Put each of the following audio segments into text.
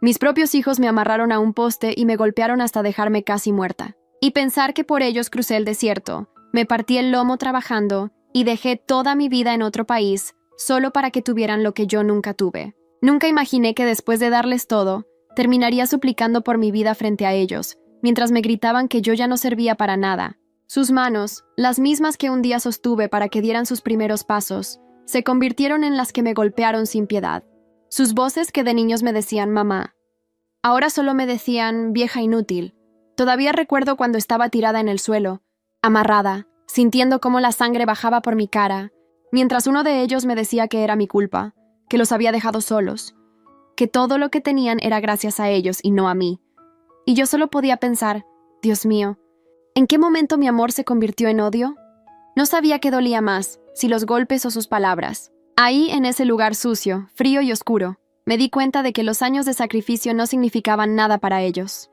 Mis propios hijos me amarraron a un poste y me golpearon hasta dejarme casi muerta. Y pensar que por ellos crucé el desierto, me partí el lomo trabajando y dejé toda mi vida en otro país solo para que tuvieran lo que yo nunca tuve. Nunca imaginé que después de darles todo, terminaría suplicando por mi vida frente a ellos, mientras me gritaban que yo ya no servía para nada. Sus manos, las mismas que un día sostuve para que dieran sus primeros pasos, se convirtieron en las que me golpearon sin piedad. Sus voces que de niños me decían mamá. Ahora solo me decían vieja inútil. Todavía recuerdo cuando estaba tirada en el suelo, amarrada, sintiendo cómo la sangre bajaba por mi cara, mientras uno de ellos me decía que era mi culpa, que los había dejado solos, que todo lo que tenían era gracias a ellos y no a mí. Y yo solo podía pensar, Dios mío, ¿en qué momento mi amor se convirtió en odio? No sabía qué dolía más, si los golpes o sus palabras. Ahí, en ese lugar sucio, frío y oscuro, me di cuenta de que los años de sacrificio no significaban nada para ellos.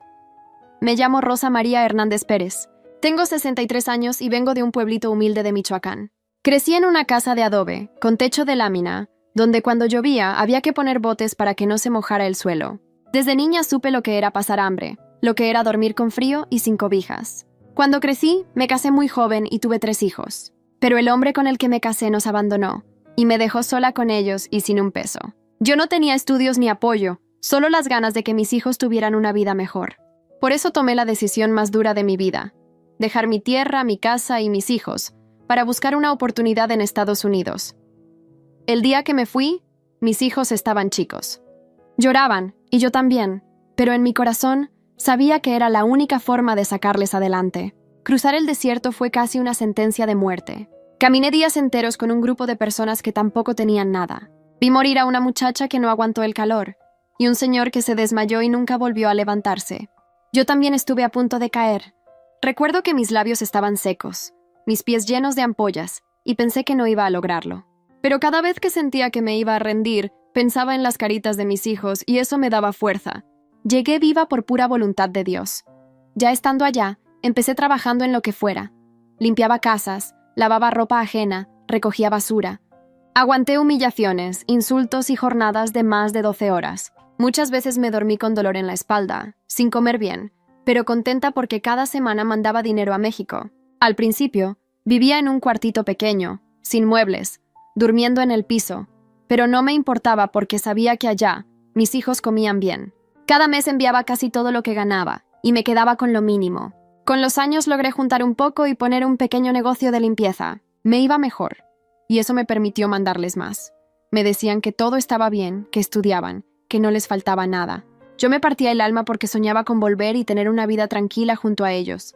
Me llamo Rosa María Hernández Pérez. Tengo 63 años y vengo de un pueblito humilde de Michoacán. Crecí en una casa de adobe, con techo de lámina, donde cuando llovía había que poner botes para que no se mojara el suelo. Desde niña supe lo que era pasar hambre, lo que era dormir con frío y sin cobijas. Cuando crecí, me casé muy joven y tuve 3 hijos. Pero el hombre con el que me casé nos abandonó, y me dejó sola con ellos y sin un peso. Yo no tenía estudios ni apoyo, solo las ganas de que mis hijos tuvieran una vida mejor. Por eso tomé la decisión más dura de mi vida, dejar mi tierra, mi casa y mis hijos, para buscar una oportunidad en Estados Unidos. El día que me fui, mis hijos estaban chicos. Lloraban, y yo también, pero en mi corazón sabía que era la única forma de sacarles adelante. Cruzar el desierto fue casi una sentencia de muerte. Caminé días enteros con un grupo de personas que tampoco tenían nada. Vi morir a una muchacha que no aguantó el calor, y un señor que se desmayó y nunca volvió a levantarse. Yo también estuve a punto de caer. Recuerdo que mis labios estaban secos, mis pies llenos de ampollas, y pensé que no iba a lograrlo. Pero cada vez que sentía que me iba a rendir, pensaba en las caritas de mis hijos y eso me daba fuerza. Llegué viva por pura voluntad de Dios. Ya estando allá, empecé trabajando en lo que fuera. Limpiaba casas, lavaba ropa ajena, recogía basura. Aguanté humillaciones, insultos y jornadas de más de 12 horas. Muchas veces me dormí con dolor en la espalda, sin comer bien, pero contenta porque cada semana mandaba dinero a México. Al principio, vivía en un cuartito pequeño, sin muebles, durmiendo en el piso, pero no me importaba porque sabía que allá mis hijos comían bien. Cada mes enviaba casi todo lo que ganaba y me quedaba con lo mínimo. Con los años logré juntar un poco y poner un pequeño negocio de limpieza. Me iba mejor, y eso me permitió mandarles más. Me decían que todo estaba bien, que estudiaban, que no les faltaba nada. Yo me partía el alma porque soñaba con volver y tener una vida tranquila junto a ellos.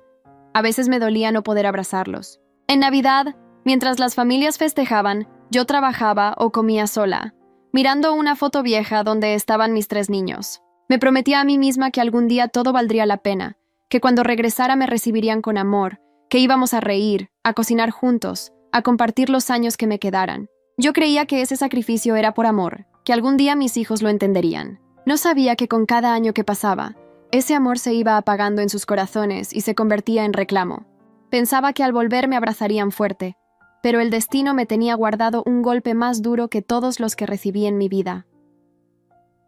A veces me dolía no poder abrazarlos. En Navidad, mientras las familias festejaban, yo trabajaba o comía sola, mirando una foto vieja donde estaban mis 3 niños. Me prometía a mí misma que algún día todo valdría la pena, que cuando regresara me recibirían con amor, que íbamos a reír, a cocinar juntos, a compartir los años que me quedaran. Yo creía que ese sacrificio era por amor, que algún día mis hijos lo entenderían. No sabía que con cada año que pasaba, ese amor se iba apagando en sus corazones y se convertía en reclamo. Pensaba que al volver me abrazarían fuerte, pero el destino me tenía guardado un golpe más duro que todos los que recibí en mi vida.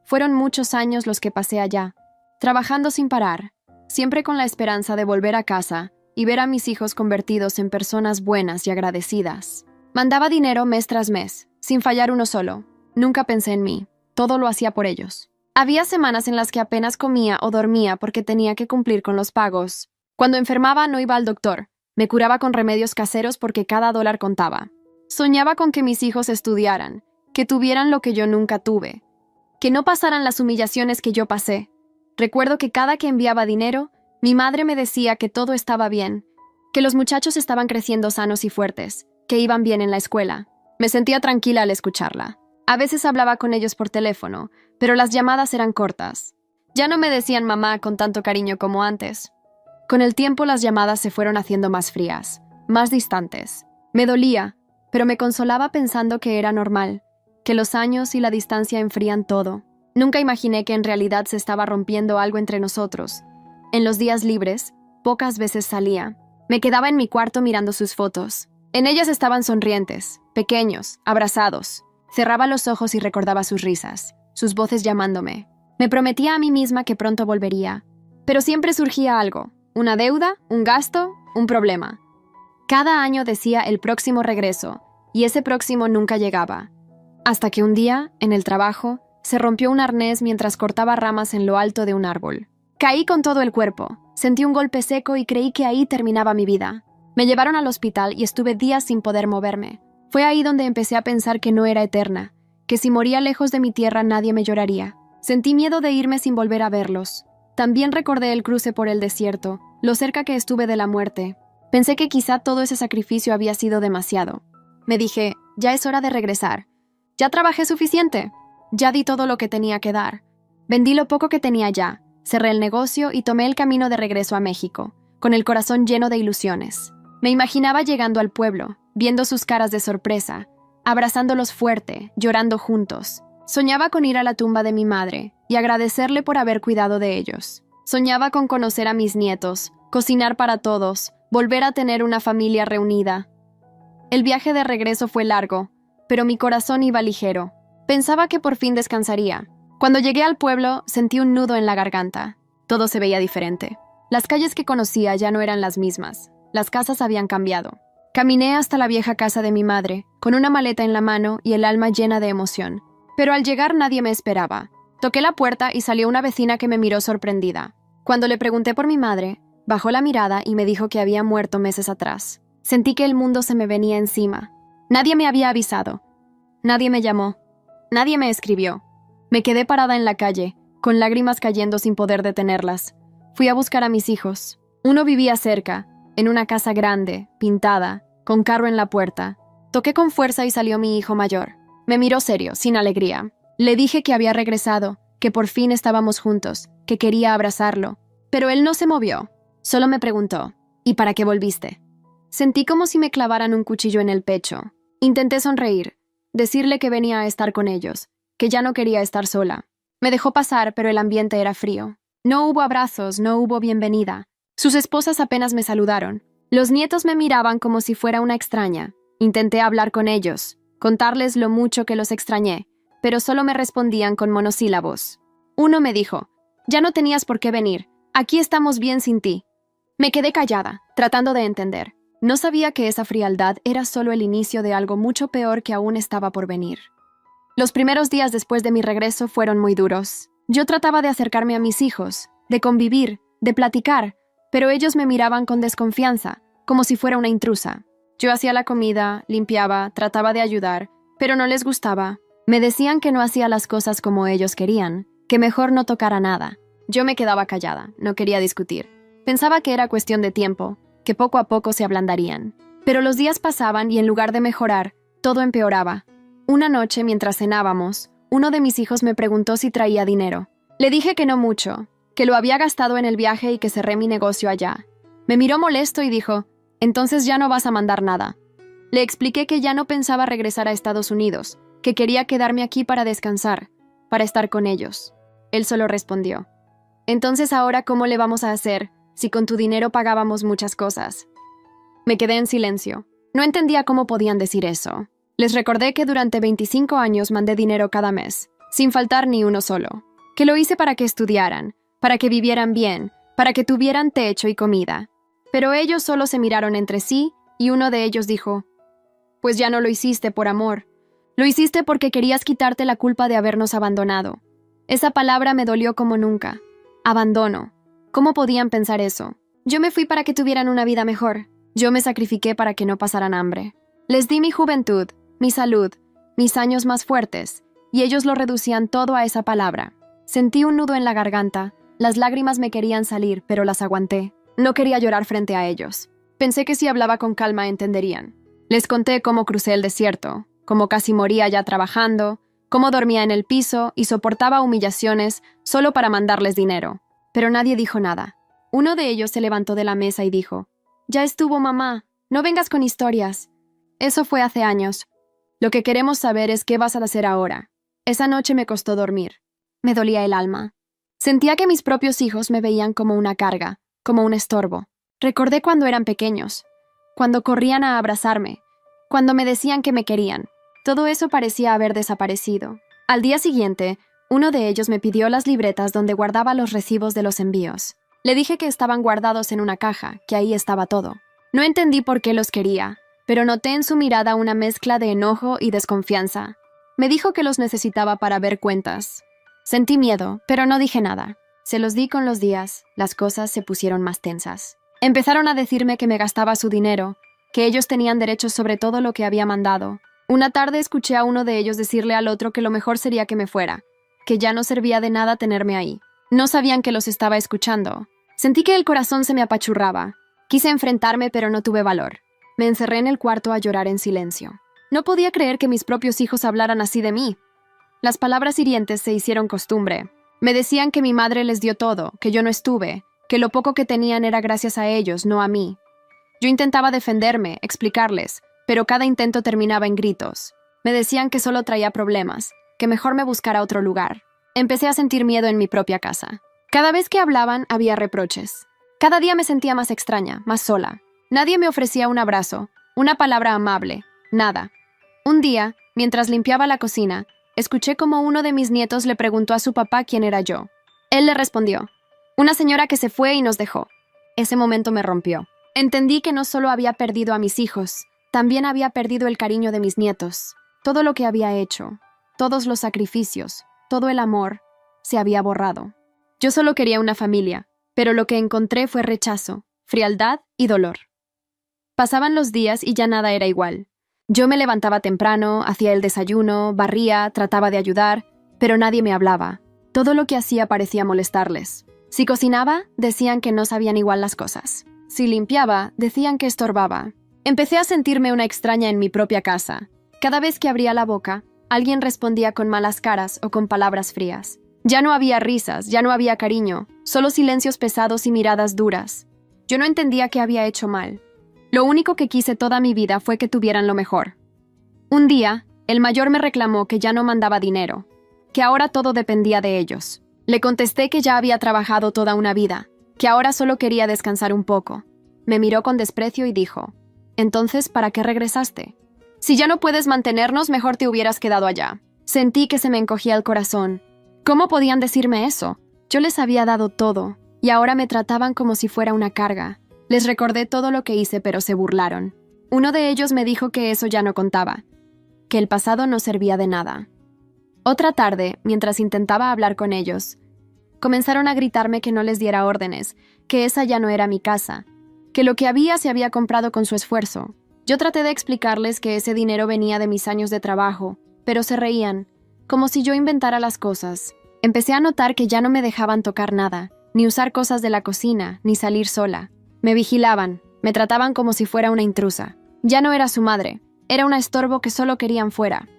Fueron muchos años los que pasé allá, trabajando sin parar, siempre con la esperanza de volver a casa y ver a mis hijos convertidos en personas buenas y agradecidas. Mandaba dinero mes tras mes, sin fallar uno solo. Nunca pensé en mí, todo lo hacía por ellos. Había semanas en las que apenas comía o dormía porque tenía que cumplir con los pagos. Cuando enfermaba no iba al doctor, me curaba con remedios caseros porque cada dólar contaba. Soñaba con que mis hijos estudiaran, que tuvieran lo que yo nunca tuve, que no pasaran las humillaciones que yo pasé. Recuerdo que cada que enviaba dinero, mi madre me decía que todo estaba bien, que los muchachos estaban creciendo sanos y fuertes, que iban bien en la escuela. Me sentía tranquila al escucharla. A veces hablaba con ellos por teléfono, pero las llamadas eran cortas. Ya no me decían mamá con tanto cariño como antes. Con el tiempo las llamadas se fueron haciendo más frías, más distantes. Me dolía, pero me consolaba pensando que era normal, que los años y la distancia enfrían todo. Nunca imaginé que en realidad se estaba rompiendo algo entre nosotros. En los días libres, pocas veces salía. Me quedaba en mi cuarto mirando sus fotos. En ellas estaban sonrientes, pequeños, abrazados. Cerraba los ojos y recordaba sus risas, sus voces llamándome. Me prometía a mí misma que pronto volvería. Pero siempre surgía algo, una deuda, un gasto, un problema. Cada año decía el próximo regreso, y ese próximo nunca llegaba. Hasta que un día, en el trabajo, se rompió un arnés mientras cortaba ramas en lo alto de un árbol. Caí con todo el cuerpo, sentí un golpe seco y creí que ahí terminaba mi vida. Me llevaron al hospital y estuve días sin poder moverme. Fue ahí donde empecé a pensar que no era eterna, que si moría lejos de mi tierra nadie me lloraría. Sentí miedo de irme sin volver a verlos. También recordé el cruce por el desierto, lo cerca que estuve de la muerte. Pensé que quizá todo ese sacrificio había sido demasiado. Me dije, ya es hora de regresar. Ya trabajé suficiente. Ya di todo lo que tenía que dar. Vendí lo poco que tenía ya, cerré el negocio y tomé el camino de regreso a México, con el corazón lleno de ilusiones. Me imaginaba llegando al pueblo, viendo sus caras de sorpresa, abrazándolos fuerte, llorando juntos. Soñaba con ir a la tumba de mi madre y agradecerle por haber cuidado de ellos. Soñaba con conocer a mis nietos, cocinar para todos, volver a tener una familia reunida. El viaje de regreso fue largo, pero mi corazón iba ligero. Pensaba que por fin descansaría. Cuando llegué al pueblo, sentí un nudo en la garganta. Todo se veía diferente. Las calles que conocía ya no eran las mismas. Las casas habían cambiado. Caminé hasta la vieja casa de mi madre, con una maleta en la mano y el alma llena de emoción. Pero al llegar nadie me esperaba. Toqué la puerta y salió una vecina que me miró sorprendida. Cuando le pregunté por mi madre, bajó la mirada y me dijo que había muerto meses atrás. Sentí que el mundo se me venía encima. Nadie me había avisado. Nadie me llamó. Nadie me escribió. Me quedé parada en la calle, con lágrimas cayendo sin poder detenerlas. Fui a buscar a mis hijos. Uno vivía cerca, en una casa grande, pintada, con carro en la puerta. Toqué con fuerza y salió mi hijo mayor. Me miró serio, sin alegría. Le dije que había regresado, que por fin estábamos juntos, que quería abrazarlo. Pero él no se movió. Solo me preguntó, ¿y para qué volviste? Sentí como si me clavaran un cuchillo en el pecho. Intenté sonreír, decirle que venía a estar con ellos, que ya no quería estar sola. Me dejó pasar, pero el ambiente era frío. No hubo abrazos, no hubo bienvenida. Sus esposas apenas me saludaron. Los nietos me miraban como si fuera una extraña. Intenté hablar con ellos, contarles lo mucho que los extrañé, pero solo me respondían con monosílabos. Uno me dijo, ya no tenías por qué venir, aquí estamos bien sin ti. Me quedé callada, tratando de entender. No sabía que esa frialdad era solo el inicio de algo mucho peor que aún estaba por venir. Los primeros días después de mi regreso fueron muy duros. Yo trataba de acercarme a mis hijos, de convivir, de platicar, pero ellos me miraban con desconfianza, como si fuera una intrusa. Yo hacía la comida, limpiaba, trataba de ayudar, pero no les gustaba. Me decían que no hacía las cosas como ellos querían, que mejor no tocara nada. Yo me quedaba callada, no quería discutir. Pensaba que era cuestión de tiempo, que poco a poco se ablandarían. Pero los días pasaban y en lugar de mejorar, todo empeoraba. Una noche, mientras cenábamos, uno de mis hijos me preguntó si traía dinero. Le dije que no mucho, que lo había gastado en el viaje y que cerré mi negocio allá. Me miró molesto y dijo, «Entonces ya no vas a mandar nada». Le expliqué que ya no pensaba regresar a Estados Unidos, que quería quedarme aquí para descansar, para estar con ellos. Él solo respondió, «Entonces ahora, ¿cómo le vamos a hacer si con tu dinero pagábamos muchas cosas?» Me quedé en silencio. No entendía cómo podían decir eso. Les recordé que durante 25 años mandé dinero cada mes, sin faltar ni uno solo. Que lo hice para que estudiaran, para que vivieran bien, para que tuvieran techo y comida. Pero ellos solo se miraron entre sí y uno de ellos dijo, «Pues ya no lo hiciste por amor. Lo hiciste porque querías quitarte la culpa de habernos abandonado». Esa palabra me dolió como nunca. Abandono. ¿Cómo podían pensar eso? Yo me fui para que tuvieran una vida mejor. Yo me sacrifiqué para que no pasaran hambre. Les di mi juventud, mi salud, mis años más fuertes, y ellos lo reducían todo a esa palabra. Sentí un nudo en la garganta, las lágrimas me querían salir, pero las aguanté. No quería llorar frente a ellos. Pensé que si hablaba con calma entenderían. Les conté cómo crucé el desierto, cómo casi moría ya trabajando, cómo dormía en el piso y soportaba humillaciones solo para mandarles dinero. Pero nadie dijo nada. Uno de ellos se levantó de la mesa y dijo, «Ya estuvo, mamá. No vengas con historias. Eso fue hace años. Lo que queremos saber es qué vas a hacer ahora». Esa noche me costó dormir. Me dolía el alma. Sentía que mis propios hijos me veían como una carga, como un estorbo. Recordé cuando eran pequeños, cuando corrían a abrazarme, cuando me decían que me querían. Todo eso parecía haber desaparecido. Al día siguiente, Uno de ellos me pidió las libretas donde guardaba los recibos de los envíos. Le dije que estaban guardados en una caja, que ahí estaba todo. No entendí por qué los quería, pero noté en su mirada una mezcla de enojo y desconfianza. Me dijo que los necesitaba para ver cuentas. Sentí miedo, pero no dije nada. Se los di con los días, las cosas se pusieron más tensas. Empezaron a decirme que me gastaba su dinero, que ellos tenían derechos sobre todo lo que había mandado. Una tarde escuché a uno de ellos decirle al otro que lo mejor sería que me fuera, que ya no servía de nada tenerme ahí. No sabían que los estaba escuchando. Sentí que el corazón se me apachurraba. Quise enfrentarme, pero no tuve valor. Me encerré en el cuarto a llorar en silencio. No podía creer que mis propios hijos hablaran así de mí. Las palabras hirientes se hicieron costumbre. Me decían que mi madre les dio todo, que yo no estuve, que lo poco que tenían era gracias a ellos, no a mí. Yo intentaba defenderme, explicarles, pero cada intento terminaba en gritos. Me decían que solo traía problemas, que mejor me buscara otro lugar. Empecé a sentir miedo en mi propia casa. Cada vez que hablaban, había reproches. Cada día me sentía más extraña, más sola. Nadie me ofrecía un abrazo, una palabra amable, nada. Un día, mientras limpiaba la cocina, escuché como uno de mis nietos le preguntó a su papá quién era yo. Él le respondió: una señora que se fue y nos dejó. Ese momento me rompió. Entendí que no solo había perdido a mis hijos, también había perdido el cariño de mis nietos. Todo lo que había hecho, todos los sacrificios, todo el amor, se había borrado. Yo solo quería una familia, pero lo que encontré fue rechazo, frialdad y dolor. Pasaban los días y ya nada era igual. Yo me levantaba temprano, hacía el desayuno, barría, trataba de ayudar, pero nadie me hablaba. Todo lo que hacía parecía molestarles. Si cocinaba, decían que no sabían igual las cosas. Si limpiaba, decían que estorbaba. Empecé a sentirme una extraña en mi propia casa. Cada vez que abría la boca, alguien respondía con malas caras o con palabras frías. Ya no había risas, ya no había cariño, solo silencios pesados y miradas duras. Yo no entendía qué había hecho mal. Lo único que quise toda mi vida fue que tuvieran lo mejor. Un día, el mayor me reclamó que ya no mandaba dinero, que ahora todo dependía de ellos. Le contesté que ya había trabajado toda una vida, que ahora solo quería descansar un poco. Me miró con desprecio y dijo: «Entonces, ¿para qué regresaste? Si ya no puedes mantenernos, mejor te hubieras quedado allá». Sentí que se me encogía el corazón. ¿Cómo podían decirme eso? Yo les había dado todo, y ahora me trataban como si fuera una carga. Les recordé todo lo que hice, pero se burlaron. Uno de ellos me dijo que eso ya no contaba, que el pasado no servía de nada. Otra tarde, mientras intentaba hablar con ellos, comenzaron a gritarme que no les diera órdenes, que esa ya no era mi casa, que lo que había se había comprado con su esfuerzo. Yo traté de explicarles que ese dinero venía de mis años de trabajo, pero se reían, como si yo inventara las cosas. Empecé a notar que ya no me dejaban tocar nada, ni usar cosas de la cocina, ni salir sola. Me vigilaban, me trataban como si fuera una intrusa. Ya no era su madre, era un estorbo que solo querían fuera.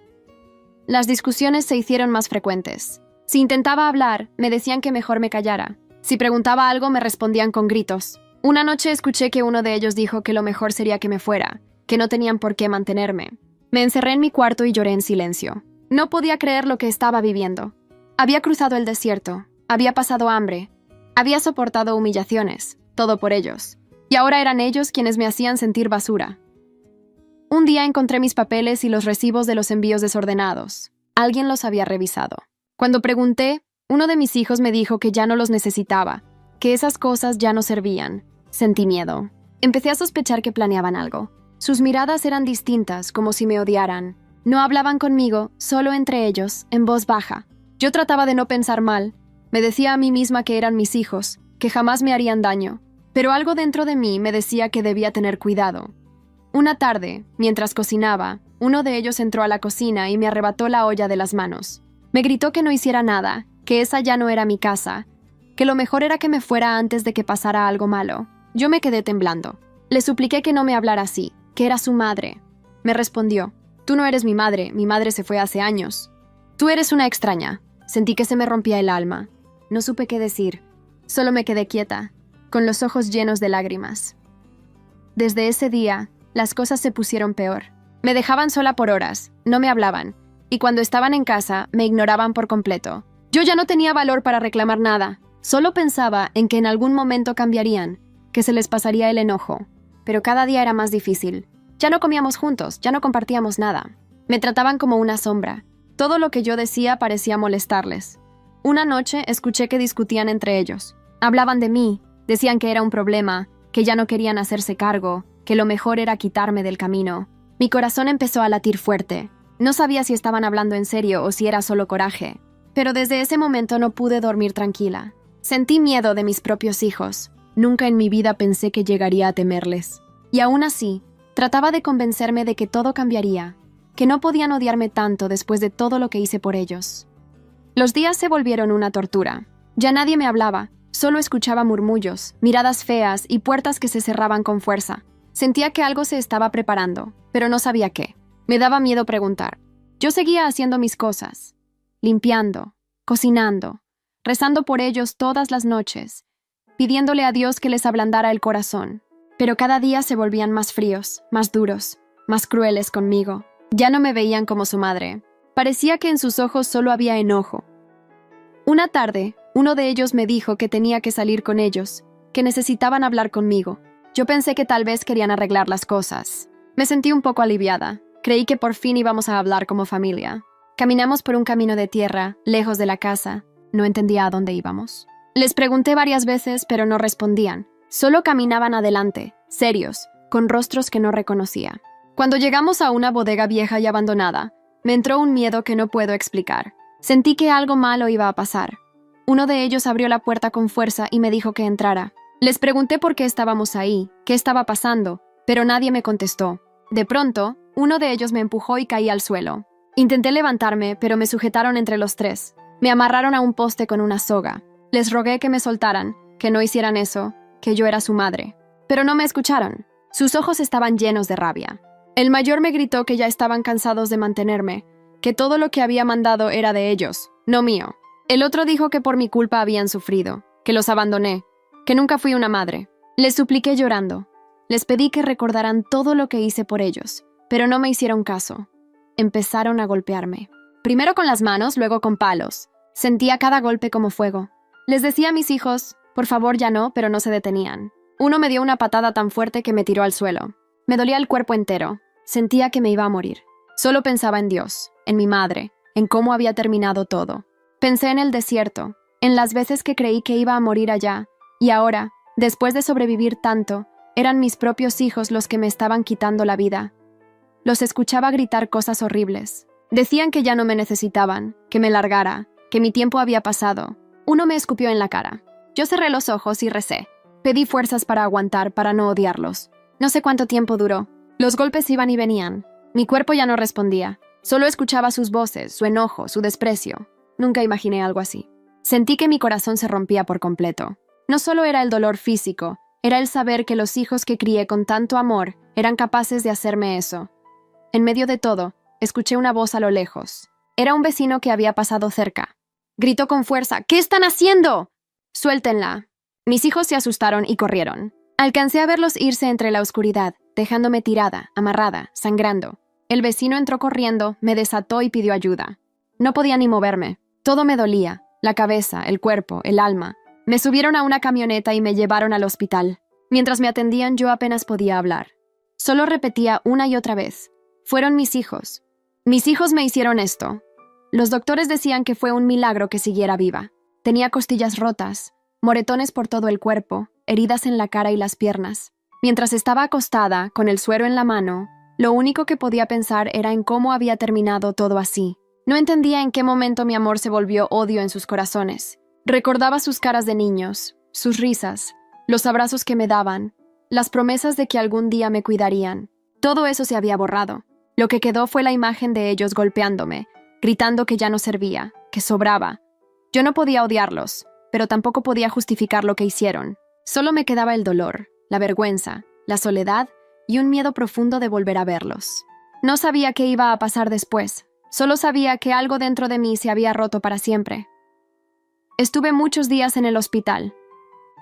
Las discusiones se hicieron más frecuentes. Si intentaba hablar, me decían que mejor me callara. Si preguntaba algo, me respondían con gritos. Una noche escuché que uno de ellos dijo que lo mejor sería que me fuera, que no tenían por qué mantenerme. Me encerré en mi cuarto y lloré en silencio. No podía creer lo que estaba viviendo. Había cruzado el desierto, había pasado hambre, había soportado humillaciones, todo por ellos. Y ahora eran ellos quienes me hacían sentir basura. Un día encontré mis papeles y los recibos de los envíos desordenados. Alguien los había revisado. Cuando pregunté, uno de mis hijos me dijo que ya no los necesitaba, que esas cosas ya no servían. Sentí miedo. Empecé a sospechar que planeaban algo. Sus miradas eran distintas, como si me odiaran. No hablaban conmigo, solo entre ellos, en voz baja. Yo trataba de no pensar mal. Me decía a mí misma que eran mis hijos, que jamás me harían daño. Pero algo dentro de mí me decía que debía tener cuidado. Una tarde, mientras cocinaba, uno de ellos entró a la cocina y me arrebató la olla de las manos. Me gritó que no hiciera nada, que esa ya no era mi casa, que lo mejor era que me fuera antes de que pasara algo malo. Yo me quedé temblando. Le supliqué que no me hablara así, que era su madre. Me respondió: «Tú no eres mi madre se fue hace años. Tú eres una extraña». Sentí que se me rompía el alma. No supe qué decir. Solo me quedé quieta, con los ojos llenos de lágrimas. Desde ese día, las cosas se pusieron peor. Me dejaban sola por horas, no me hablaban, y cuando estaban en casa, me ignoraban por completo. Yo ya no tenía valor para reclamar nada. Solo pensaba en que en algún momento cambiarían, que se les pasaría el enojo. Pero cada día era más difícil. Ya no comíamos juntos, ya no compartíamos nada. Me trataban como una sombra. Todo lo que yo decía parecía molestarles. Una noche escuché que discutían entre ellos. Hablaban de mí, decían que era un problema, que ya no querían hacerse cargo, que lo mejor era quitarme del camino. Mi corazón empezó a latir fuerte. No sabía si estaban hablando en serio o si era solo coraje. Pero desde ese momento no pude dormir tranquila. Sentí miedo de mis propios hijos. Nunca en mi vida pensé que llegaría a temerles. Y aún así, trataba de convencerme de que todo cambiaría, que no podían odiarme tanto después de todo lo que hice por ellos. Los días se volvieron una tortura. Ya nadie me hablaba, solo escuchaba murmullos, miradas feas y puertas que se cerraban con fuerza. Sentía que algo se estaba preparando, pero no sabía qué. Me daba miedo preguntar. Yo seguía haciendo mis cosas, limpiando, cocinando, rezando por ellos todas las noches, pidiéndole a Dios que les ablandara el corazón. Pero cada día se volvían más fríos, más duros, más crueles conmigo. Ya no me veían como su madre. Parecía que en sus ojos solo había enojo. Una tarde, uno de ellos me dijo que tenía que salir con ellos, que necesitaban hablar conmigo. Yo pensé que tal vez querían arreglar las cosas. Me sentí un poco aliviada. Creí que por fin íbamos a hablar como familia. Caminamos por un camino de tierra, lejos de la casa. No entendía a dónde íbamos. Les pregunté varias veces, pero no respondían. Solo caminaban adelante, serios, con rostros que no reconocía. Cuando llegamos a una bodega vieja y abandonada, me entró un miedo que no puedo explicar. Sentí que algo malo iba a pasar. Uno de ellos abrió la puerta con fuerza y me dijo que entrara. Les pregunté por qué estábamos ahí, qué estaba pasando, pero nadie me contestó. De pronto, uno de ellos me empujó y caí al suelo. Intenté levantarme, pero me sujetaron entre los tres. Me amarraron a un poste con una soga. Les rogué que me soltaran, que no hicieran eso, que yo era su madre. Pero no me escucharon. Sus ojos estaban llenos de rabia. El mayor me gritó que ya estaban cansados de mantenerme, que todo lo que había mandado era de ellos, no mío. El otro dijo que por mi culpa habían sufrido, que los abandoné, que nunca fui una madre. Les supliqué llorando. Les pedí que recordaran todo lo que hice por ellos, pero no me hicieron caso. Empezaron a golpearme. Primero con las manos, luego con palos. Sentía cada golpe como fuego. Les decía a mis hijos, por favor ya no, pero no se detenían. Uno me dio una patada tan fuerte que me tiró al suelo. Me dolía el cuerpo entero. Sentía que me iba a morir. Solo pensaba en Dios, en mi madre, en cómo había terminado todo. Pensé en el desierto, en las veces que creí que iba a morir allá, y ahora, después de sobrevivir tanto, eran mis propios hijos los que me estaban quitando la vida. Los escuchaba gritar cosas horribles. Decían que ya no me necesitaban, que me largara, que mi tiempo había pasado. Uno me escupió en la cara. Yo cerré los ojos y recé. Pedí fuerzas para aguantar, para no odiarlos. No sé cuánto tiempo duró. Los golpes iban y venían. Mi cuerpo ya no respondía. Solo escuchaba sus voces, su enojo, su desprecio. Nunca imaginé algo así. Sentí que mi corazón se rompía por completo. No solo era el dolor físico, era el saber que los hijos que crié con tanto amor eran capaces de hacerme eso. En medio de todo, escuché una voz a lo lejos. Era un vecino que había pasado cerca. Gritó con fuerza, ¿qué están haciendo? Suéltenla. Mis hijos se asustaron y corrieron. Alcancé a verlos irse entre la oscuridad, dejándome tirada, amarrada, sangrando. El vecino entró corriendo, me desató y pidió ayuda. No podía ni moverme. Todo me dolía, la cabeza, el cuerpo, el alma. Me subieron a una camioneta y me llevaron al hospital. Mientras me atendían, yo apenas podía hablar. Solo repetía una y otra vez. Fueron mis hijos. Mis hijos me hicieron esto. Los doctores decían que fue un milagro que siguiera viva. Tenía costillas rotas, moretones por todo el cuerpo, heridas en la cara y las piernas. Mientras estaba acostada, con el suero en la mano, lo único que podía pensar era en cómo había terminado todo así. No entendía en qué momento mi amor se volvió odio en sus corazones. Recordaba sus caras de niños, sus risas, los abrazos que me daban, las promesas de que algún día me cuidarían. Todo eso se había borrado. Lo que quedó fue la imagen de ellos golpeándome, gritando que ya no servía, que sobraba. Yo no podía odiarlos, pero tampoco podía justificar lo que hicieron. Solo me quedaba el dolor, la vergüenza, la soledad y un miedo profundo de volver a verlos. No sabía qué iba a pasar después. Solo sabía que algo dentro de mí se había roto para siempre. Estuve muchos días en el hospital.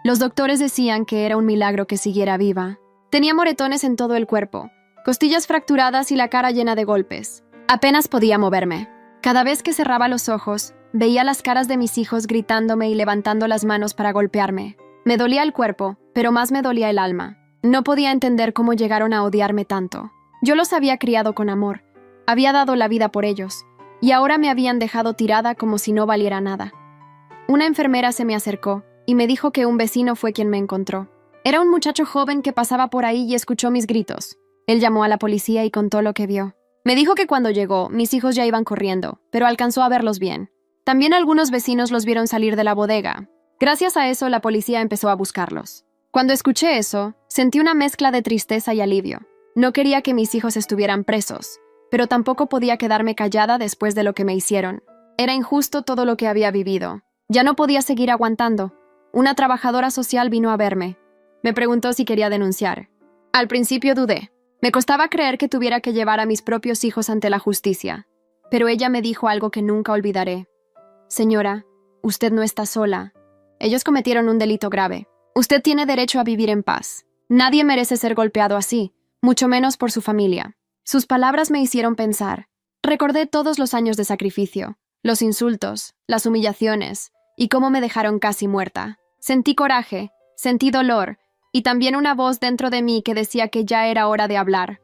Los doctores decían que era un milagro que siguiera viva. Tenía moretones en todo el cuerpo, costillas fracturadas y la cara llena de golpes. Apenas podía moverme. Cada vez que cerraba los ojos, veía las caras de mis hijos gritándome y levantando las manos para golpearme. Me dolía el cuerpo, pero más me dolía el alma. No podía entender cómo llegaron a odiarme tanto. Yo los había criado con amor. Había dado la vida por ellos, y ahora me habían dejado tirada como si no valiera nada. Una enfermera se me acercó y me dijo que un vecino fue quien me encontró. Era un muchacho joven que pasaba por ahí y escuchó mis gritos. Él llamó a la policía y contó lo que vio. Me dijo que cuando llegó, mis hijos ya iban corriendo, pero alcanzó a verlos bien. También algunos vecinos los vieron salir de la bodega. Gracias a eso, la policía empezó a buscarlos. Cuando escuché eso, sentí una mezcla de tristeza y alivio. No quería que mis hijos estuvieran presos, pero tampoco podía quedarme callada después de lo que me hicieron. Era injusto todo lo que había vivido. Ya no podía seguir aguantando. Una trabajadora social vino a verme. Me preguntó si quería denunciar. Al principio dudé. Me costaba creer que tuviera que llevar a mis propios hijos ante la justicia. Pero ella me dijo algo que nunca olvidaré. Señora, usted no está sola. Ellos cometieron un delito grave. Usted tiene derecho a vivir en paz. Nadie merece ser golpeado así, mucho menos por su familia. Sus palabras me hicieron pensar. Recordé todos los años de sacrificio, los insultos, las humillaciones, y cómo me dejaron casi muerta. Sentí coraje, sentí dolor, y también una voz dentro de mí que decía que ya era hora de hablar.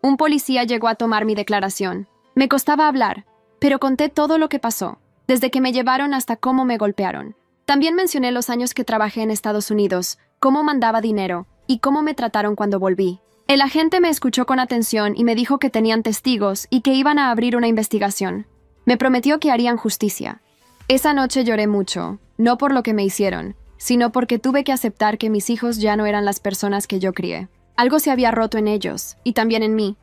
Un policía llegó a tomar mi declaración. Me costaba hablar, pero conté todo lo que pasó, desde que me llevaron hasta cómo me golpearon. También mencioné los años que trabajé en Estados Unidos, cómo mandaba dinero y cómo me trataron cuando volví. El agente me escuchó con atención y me dijo que tenían testigos y que iban a abrir una investigación. Me prometió que harían justicia. Esa noche lloré mucho, no por lo que me hicieron, sino porque tuve que aceptar que mis hijos ya no eran las personas que yo crié. Algo se había roto en ellos, y también en mí.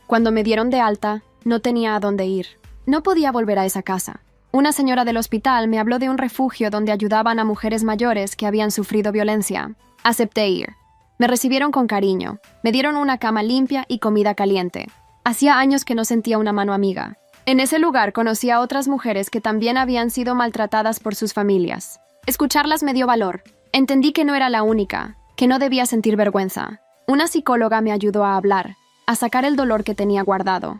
Cuando me dieron de alta, no tenía a dónde ir. No podía volver a esa casa. Una señora del hospital me habló de un refugio donde ayudaban a mujeres mayores que habían sufrido violencia. Acepté ir. Me recibieron con cariño, me dieron una cama limpia y comida caliente. Hacía años que no sentía una mano amiga. En ese lugar conocí a otras mujeres que también habían sido maltratadas por sus familias. Escucharlas me dio valor. Entendí que no era la única, que no debía sentir vergüenza. Una psicóloga me ayudó a hablar, a sacar el dolor que tenía guardado.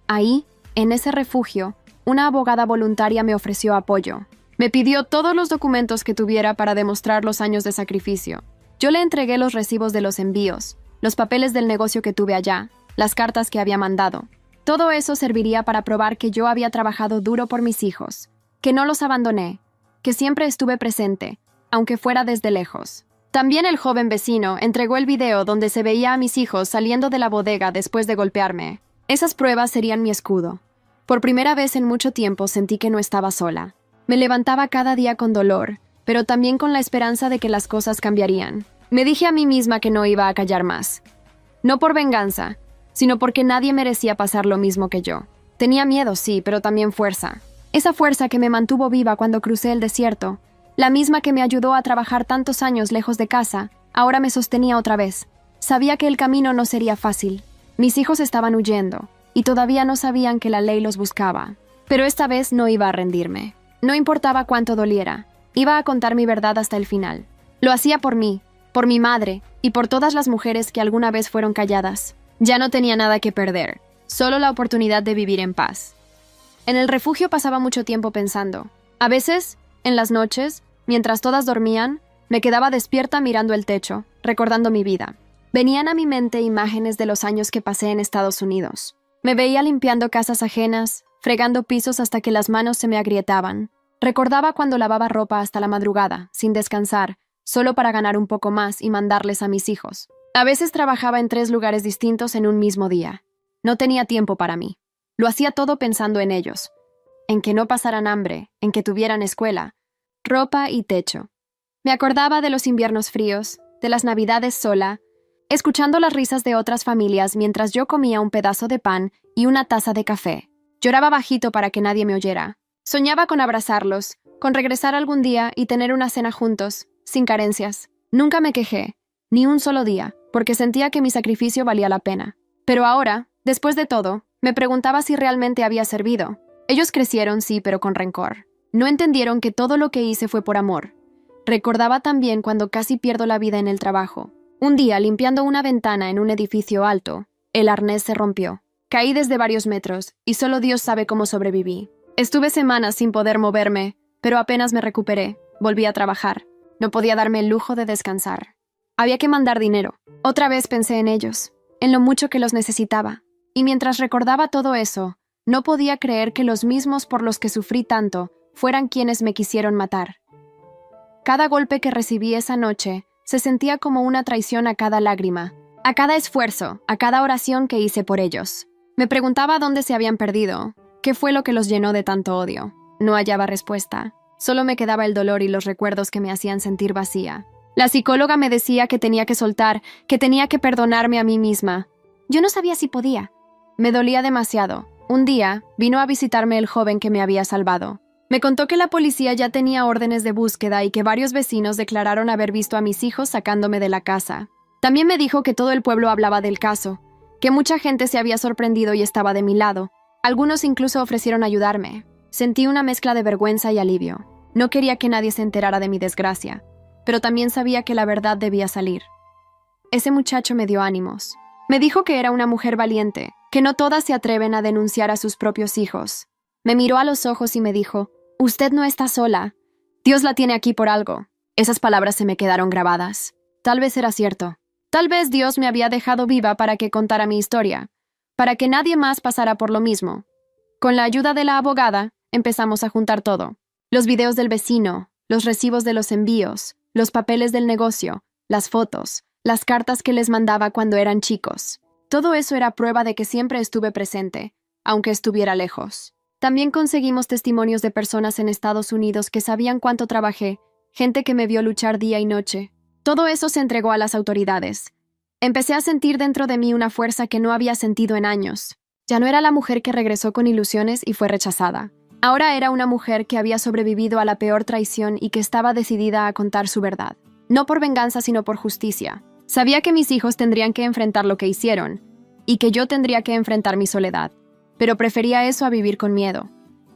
Ahí, en ese refugio, una abogada voluntaria me ofreció apoyo. Me pidió todos los documentos que tuviera para demostrar los años de sacrificio. Yo le entregué los recibos de los envíos, los papeles del negocio que tuve allá, las cartas que había mandado. Todo eso serviría para probar que yo había trabajado duro por mis hijos, que no los abandoné, que siempre estuve presente, aunque fuera desde lejos. También el joven vecino entregó el video donde se veía a mis hijos saliendo de la bodega después de golpearme. Esas pruebas serían mi escudo. Por primera vez en mucho tiempo sentí que no estaba sola. Me levantaba cada día con dolor, pero también con la esperanza de que las cosas cambiarían. Me dije a mí misma que no iba a callar más. No por venganza, sino porque nadie merecía pasar lo mismo que yo. Tenía miedo, sí, pero también fuerza. Esa fuerza que me mantuvo viva cuando crucé el desierto, la misma que me ayudó a trabajar tantos años lejos de casa, ahora me sostenía otra vez. Sabía que el camino no sería fácil. Mis hijos estaban huyendo, y todavía no sabían que la ley los buscaba. Pero esta vez no iba a rendirme. No importaba cuánto doliera, iba a contar mi verdad hasta el final. Lo hacía por mí, por mi madre, y por todas las mujeres que alguna vez fueron calladas. Ya no tenía nada que perder, solo la oportunidad de vivir en paz. En el refugio pasaba mucho tiempo pensando. A veces, en las noches, mientras todas dormían, me quedaba despierta mirando el techo, recordando mi vida. Venían a mi mente imágenes de los años que pasé en Estados Unidos. Me veía limpiando casas ajenas, fregando pisos hasta que las manos se me agrietaban. Recordaba cuando lavaba ropa hasta la madrugada, sin descansar, solo para ganar un poco más y mandarles a mis hijos. A veces trabajaba en 3 lugares distintos en un mismo día. No tenía tiempo para mí. Lo hacía todo pensando en ellos, en que no pasaran hambre, en que tuvieran escuela, ropa y techo. Me acordaba de los inviernos fríos, de las navidades sola, escuchando las risas de otras familias mientras yo comía un pedazo de pan y una taza de café. Lloraba bajito para que nadie me oyera. Soñaba con abrazarlos, con regresar algún día y tener una cena juntos, sin carencias. Nunca me quejé, ni un solo día, porque sentía que mi sacrificio valía la pena. Pero ahora, después de todo, me preguntaba si realmente había servido. Ellos crecieron, sí, pero con rencor. No entendieron que todo lo que hice fue por amor. Recordaba también cuando casi pierdo la vida en el trabajo. Un día, limpiando una ventana en un edificio alto, el arnés se rompió. Caí desde varios metros, y solo Dios sabe cómo sobreviví. Estuve semanas sin poder moverme, pero apenas me recuperé. Volví a trabajar. No podía darme el lujo de descansar. Había que mandar dinero. Otra vez pensé en ellos, en lo mucho que los necesitaba. Y mientras recordaba todo eso, no podía creer que los mismos por los que sufrí tanto fueran quienes me quisieron matar. Cada golpe que recibí esa noche se sentía como una traición a cada lágrima, a cada esfuerzo, a cada oración que hice por ellos. Me preguntaba dónde se habían perdido, qué fue lo que los llenó de tanto odio. No hallaba respuesta. Solo me quedaba el dolor y los recuerdos que me hacían sentir vacía. La psicóloga me decía que tenía que soltar, que tenía que perdonarme a mí misma. Yo no sabía si podía. Me dolía demasiado. Un día, vino a visitarme el joven que me había salvado. Me contó que la policía ya tenía órdenes de búsqueda y que varios vecinos declararon haber visto a mis hijos sacándome de la casa. También me dijo que todo el pueblo hablaba del caso, que mucha gente se había sorprendido y estaba de mi lado. Algunos incluso ofrecieron ayudarme. Sentí una mezcla de vergüenza y alivio. No quería que nadie se enterara de mi desgracia, pero también sabía que la verdad debía salir. Ese muchacho me dio ánimos. Me dijo que era una mujer valiente, que no todas se atreven a denunciar a sus propios hijos. Me miró a los ojos y me dijo, «Usted no está sola. Dios la tiene aquí por algo». Esas palabras se me quedaron grabadas. Tal vez era cierto. Tal vez Dios me había dejado viva para que contara mi historia, para que nadie más pasara por lo mismo. Con la ayuda de la abogada, empezamos a juntar todo. Los videos del vecino, los recibos de los envíos, los papeles del negocio, las fotos, las cartas que les mandaba cuando eran chicos. Todo eso era prueba de que siempre estuve presente, aunque estuviera lejos. También conseguimos testimonios de personas en Estados Unidos que sabían cuánto trabajé, gente que me vio luchar día y noche. Todo eso se entregó a las autoridades. Empecé a sentir dentro de mí una fuerza que no había sentido en años. Ya no era la mujer que regresó con ilusiones y fue rechazada. Ahora era una mujer que había sobrevivido a la peor traición y que estaba decidida a contar su verdad. No por venganza, sino por justicia. Sabía que mis hijos tendrían que enfrentar lo que hicieron, y que yo tendría que enfrentar mi soledad. Pero prefería eso a vivir con miedo.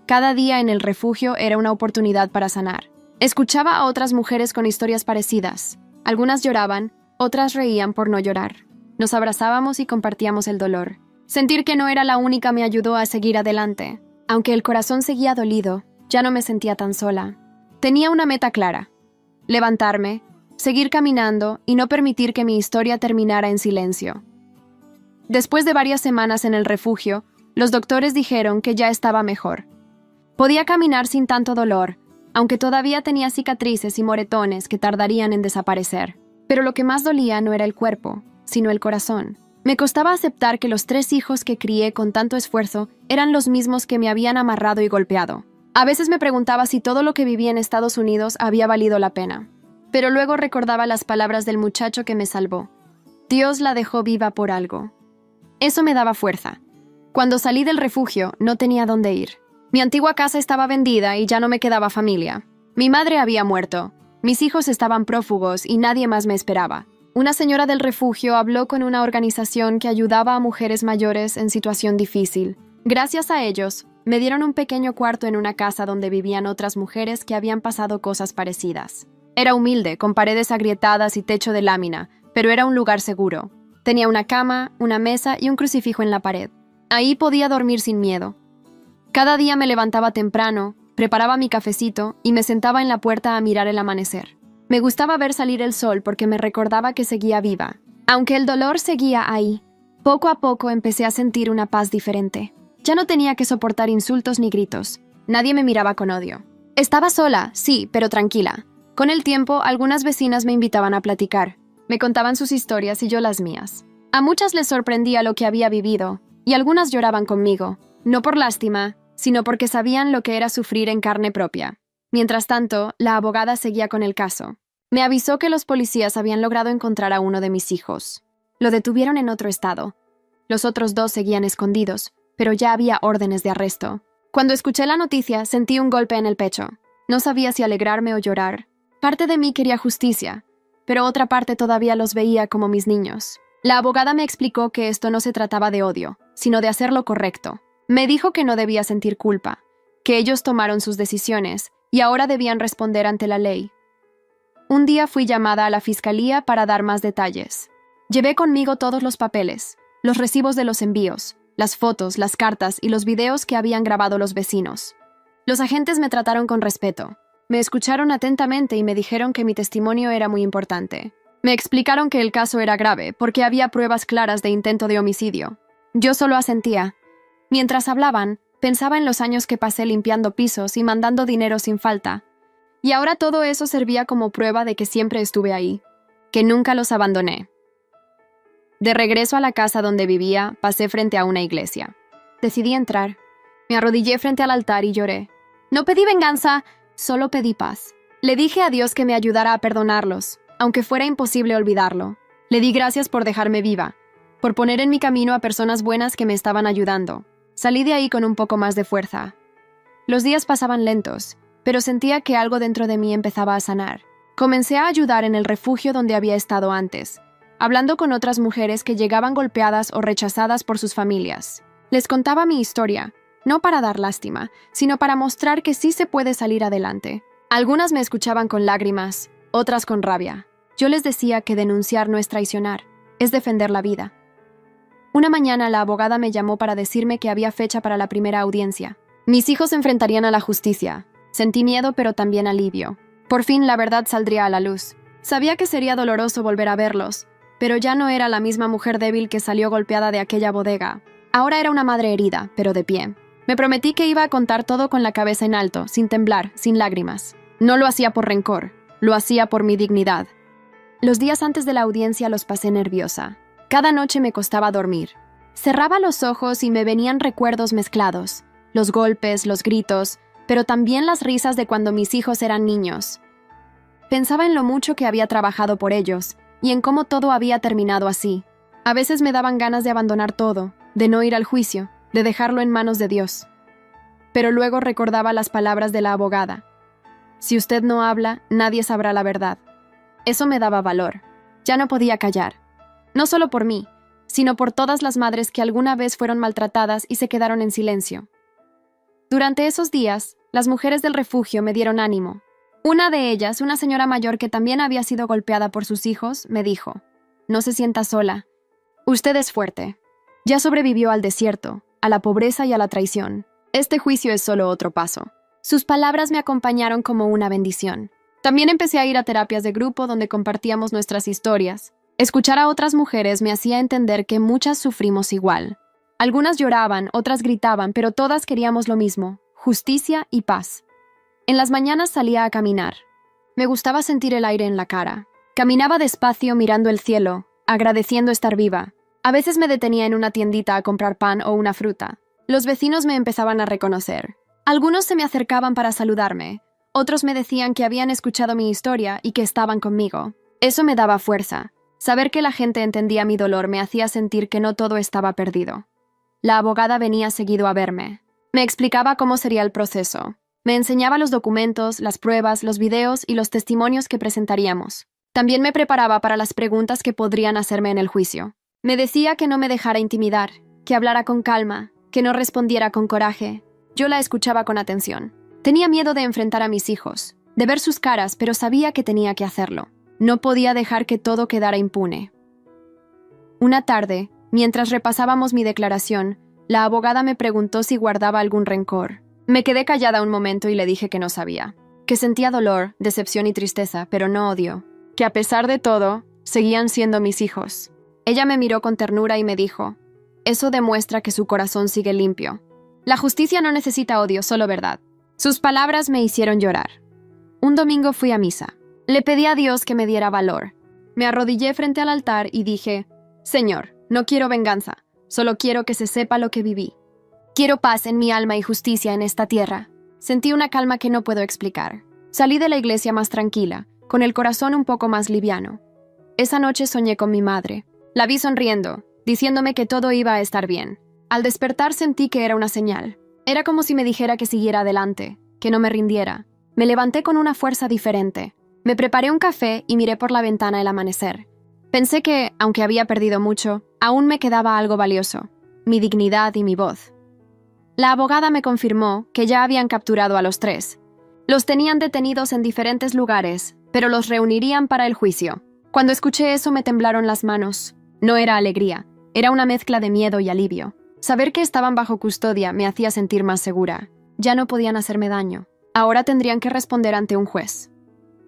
Cada día en el refugio era una oportunidad para sanar. Escuchaba a otras mujeres con historias parecidas. Algunas lloraban, otras reían por no llorar. Nos abrazábamos y compartíamos el dolor. Sentir que no era la única me ayudó a seguir adelante. Aunque el corazón seguía dolido, ya no me sentía tan sola. Tenía una meta clara: levantarme, seguir caminando y no permitir que mi historia terminara en silencio. Después de varias semanas en el refugio, los doctores dijeron que ya estaba mejor. Podía caminar sin tanto dolor, aunque todavía tenía cicatrices y moretones que tardarían en desaparecer. Pero lo que más dolía no era el cuerpo, sino el corazón. Me costaba aceptar que los 3 hijos que crié con tanto esfuerzo eran los mismos que me habían amarrado y golpeado. A veces me preguntaba si todo lo que viví en Estados Unidos había valido la pena. Pero luego recordaba las palabras del muchacho que me salvó. Dios la dejó viva por algo. Eso me daba fuerza. Cuando salí del refugio, no tenía dónde ir. Mi antigua casa estaba vendida y ya no me quedaba familia. Mi madre había muerto. Mis hijos estaban prófugos y nadie más me esperaba. Una señora del refugio habló con una organización que ayudaba a mujeres mayores en situación difícil. Gracias a ellos, me dieron un pequeño cuarto en una casa donde vivían otras mujeres que habían pasado cosas parecidas. Era humilde, con paredes agrietadas y techo de lámina, pero era un lugar seguro. Tenía una cama, una mesa y un crucifijo en la pared. Ahí podía dormir sin miedo. Cada día me levantaba temprano, preparaba mi cafecito y me sentaba en la puerta a mirar el amanecer. Me gustaba ver salir el sol porque me recordaba que seguía viva. Aunque el dolor seguía ahí, poco a poco empecé a sentir una paz diferente. Ya no tenía que soportar insultos ni gritos. Nadie me miraba con odio. Estaba sola, sí, pero tranquila. Con el tiempo, algunas vecinas me invitaban a platicar. Me contaban sus historias y yo las mías. A muchas les sorprendía lo que había vivido, y algunas lloraban conmigo, no por lástima, sino porque sabían lo que era sufrir en carne propia. Mientras tanto, la abogada seguía con el caso. Me avisó que los policías habían logrado encontrar a uno de mis hijos. Lo detuvieron en otro estado. Los otros 2 seguían escondidos, pero ya había órdenes de arresto. Cuando escuché la noticia, sentí un golpe en el pecho. No sabía si alegrarme o llorar. Parte de mí quería justicia, pero otra parte todavía los veía como mis niños. La abogada me explicó que esto no se trataba de odio, sino de hacer lo correcto. Me dijo que no debía sentir culpa, que ellos tomaron sus decisiones y ahora debían responder ante la ley. Un día fui llamada a la fiscalía para dar más detalles. Llevé conmigo todos los papeles, los recibos de los envíos, las fotos, las cartas y los videos que habían grabado los vecinos. Los agentes me trataron con respeto. Me escucharon atentamente y me dijeron que mi testimonio era muy importante. Me explicaron que el caso era grave porque había pruebas claras de intento de homicidio. Yo solo asentía. Mientras hablaban, pensaba en los años que pasé limpiando pisos y mandando dinero sin falta. Y ahora todo eso servía como prueba de que siempre estuve ahí, que nunca los abandoné. De regreso a la casa donde vivía, pasé frente a una iglesia. Decidí entrar. Me arrodillé frente al altar y lloré. No pedí venganza, solo pedí paz. Le dije a Dios que me ayudara a perdonarlos, aunque fuera imposible olvidarlo. Le di gracias por dejarme viva, por poner en mi camino a personas buenas que me estaban ayudando. Salí de ahí con un poco más de fuerza. Los días pasaban lentos, pero sentía que algo dentro de mí empezaba a sanar. Comencé a ayudar en el refugio donde había estado antes, hablando con otras mujeres que llegaban golpeadas o rechazadas por sus familias. Les contaba mi historia, no para dar lástima, sino para mostrar que sí se puede salir adelante. Algunas me escuchaban con lágrimas, otras con rabia. Yo les decía que denunciar no es traicionar, es defender la vida. Una mañana la abogada me llamó para decirme que había fecha para la primera audiencia. Mis hijos se enfrentarían a la justicia. Sentí miedo, pero también alivio. Por fin la verdad saldría a la luz. Sabía que sería doloroso volver a verlos, pero ya no era la misma mujer débil que salió golpeada de aquella bodega. Ahora era una madre herida, pero de pie. Me prometí que iba a contar todo con la cabeza en alto, sin temblar, sin lágrimas. No lo hacía por rencor, lo hacía por mi dignidad. Los días antes de la audiencia los pasé nerviosa. Cada noche me costaba dormir. Cerraba los ojos y me venían recuerdos mezclados. Los golpes, los gritos, pero también las risas de cuando mis hijos eran niños. Pensaba en lo mucho que había trabajado por ellos y en cómo todo había terminado así. A veces me daban ganas de abandonar todo, de no ir al juicio, de dejarlo en manos de Dios. Pero luego recordaba las palabras de la abogada. Si usted no habla, nadie sabrá la verdad. Eso me daba valor. Ya no podía callar. No solo por mí, sino por todas las madres que alguna vez fueron maltratadas y se quedaron en silencio. Durante esos días, las mujeres del refugio me dieron ánimo. Una de ellas, una señora mayor que también había sido golpeada por sus hijos, me dijo: «No se sienta sola. Usted es fuerte. Ya sobrevivió al desierto, a la pobreza y a la traición. Este juicio es solo otro paso». Sus palabras me acompañaron como una bendición. También empecé a ir a terapias de grupo donde compartíamos nuestras historias. Escuchar a otras mujeres me hacía entender que muchas sufrimos igual. Algunas lloraban, otras gritaban, pero todas queríamos lo mismo: justicia y paz. En las mañanas salía a caminar. Me gustaba sentir el aire en la cara. Caminaba despacio mirando el cielo, agradeciendo estar viva. A veces me detenía en una tiendita a comprar pan o una fruta. Los vecinos me empezaban a reconocer. Algunos se me acercaban para saludarme. Otros me decían que habían escuchado mi historia y que estaban conmigo. Eso me daba fuerza. Saber que la gente entendía mi dolor me hacía sentir que no todo estaba perdido. La abogada venía seguido a verme. Me explicaba cómo sería el proceso. Me enseñaba los documentos, las pruebas, los videos y los testimonios que presentaríamos. También me preparaba para las preguntas que podrían hacerme en el juicio. Me decía que no me dejara intimidar, que hablara con calma, que no respondiera con coraje. Yo la escuchaba con atención. Tenía miedo de enfrentar a mis hijos, de ver sus caras, pero sabía que tenía que hacerlo. No podía dejar que todo quedara impune. Una tarde, mientras repasábamos mi declaración, la abogada me preguntó si guardaba algún rencor. Me quedé callada un momento y le dije que no sabía, que sentía dolor, decepción y tristeza, pero no odio, que a pesar de todo, seguían siendo mis hijos. Ella me miró con ternura y me dijo: «Eso demuestra que su corazón sigue limpio. La justicia no necesita odio, solo verdad». Sus palabras me hicieron llorar. Un domingo fui a misa. Le pedí a Dios que me diera valor. Me arrodillé frente al altar y dije: «Señor, no quiero venganza, solo quiero que se sepa lo que viví. Quiero paz en mi alma y justicia en esta tierra». Sentí una calma que no puedo explicar. Salí de la iglesia más tranquila, con el corazón un poco más liviano. Esa noche soñé con mi madre. La vi sonriendo, diciéndome que todo iba a estar bien. Al despertar sentí que era una señal. Era como si me dijera que siguiera adelante, que no me rindiera. Me levanté con una fuerza diferente. Me preparé un café y miré por la ventana el amanecer. Pensé que, aunque había perdido mucho, aún me quedaba algo valioso: mi dignidad y mi voz. La abogada me confirmó que ya habían capturado a los 3. Los tenían detenidos en diferentes lugares, pero los reunirían para el juicio. Cuando escuché eso me temblaron las manos. No era alegría, era una mezcla de miedo y alivio. Saber que estaban bajo custodia me hacía sentir más segura. Ya no podían hacerme daño. Ahora tendrían que responder ante un juez.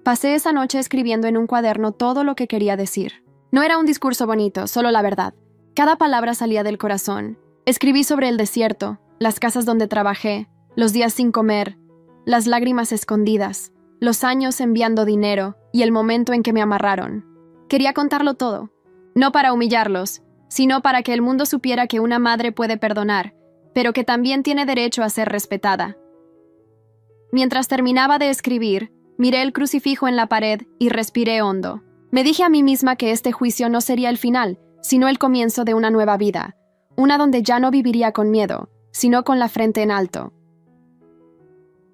Pasé esa noche escribiendo en un cuaderno todo lo que quería decir. No era un discurso bonito, solo la verdad. Cada palabra salía del corazón. Escribí sobre el desierto, las casas donde trabajé, los días sin comer, las lágrimas escondidas, los años enviando dinero y el momento en que me amarraron. Quería contarlo todo, no para humillarlos, sino para que el mundo supiera que una madre puede perdonar, pero que también tiene derecho a ser respetada. Mientras terminaba de escribir, miré el crucifijo en la pared y respiré hondo. Me dije a mí misma que este juicio no sería el final, sino el comienzo de una nueva vida, una donde ya no viviría con miedo, sino con la frente en alto.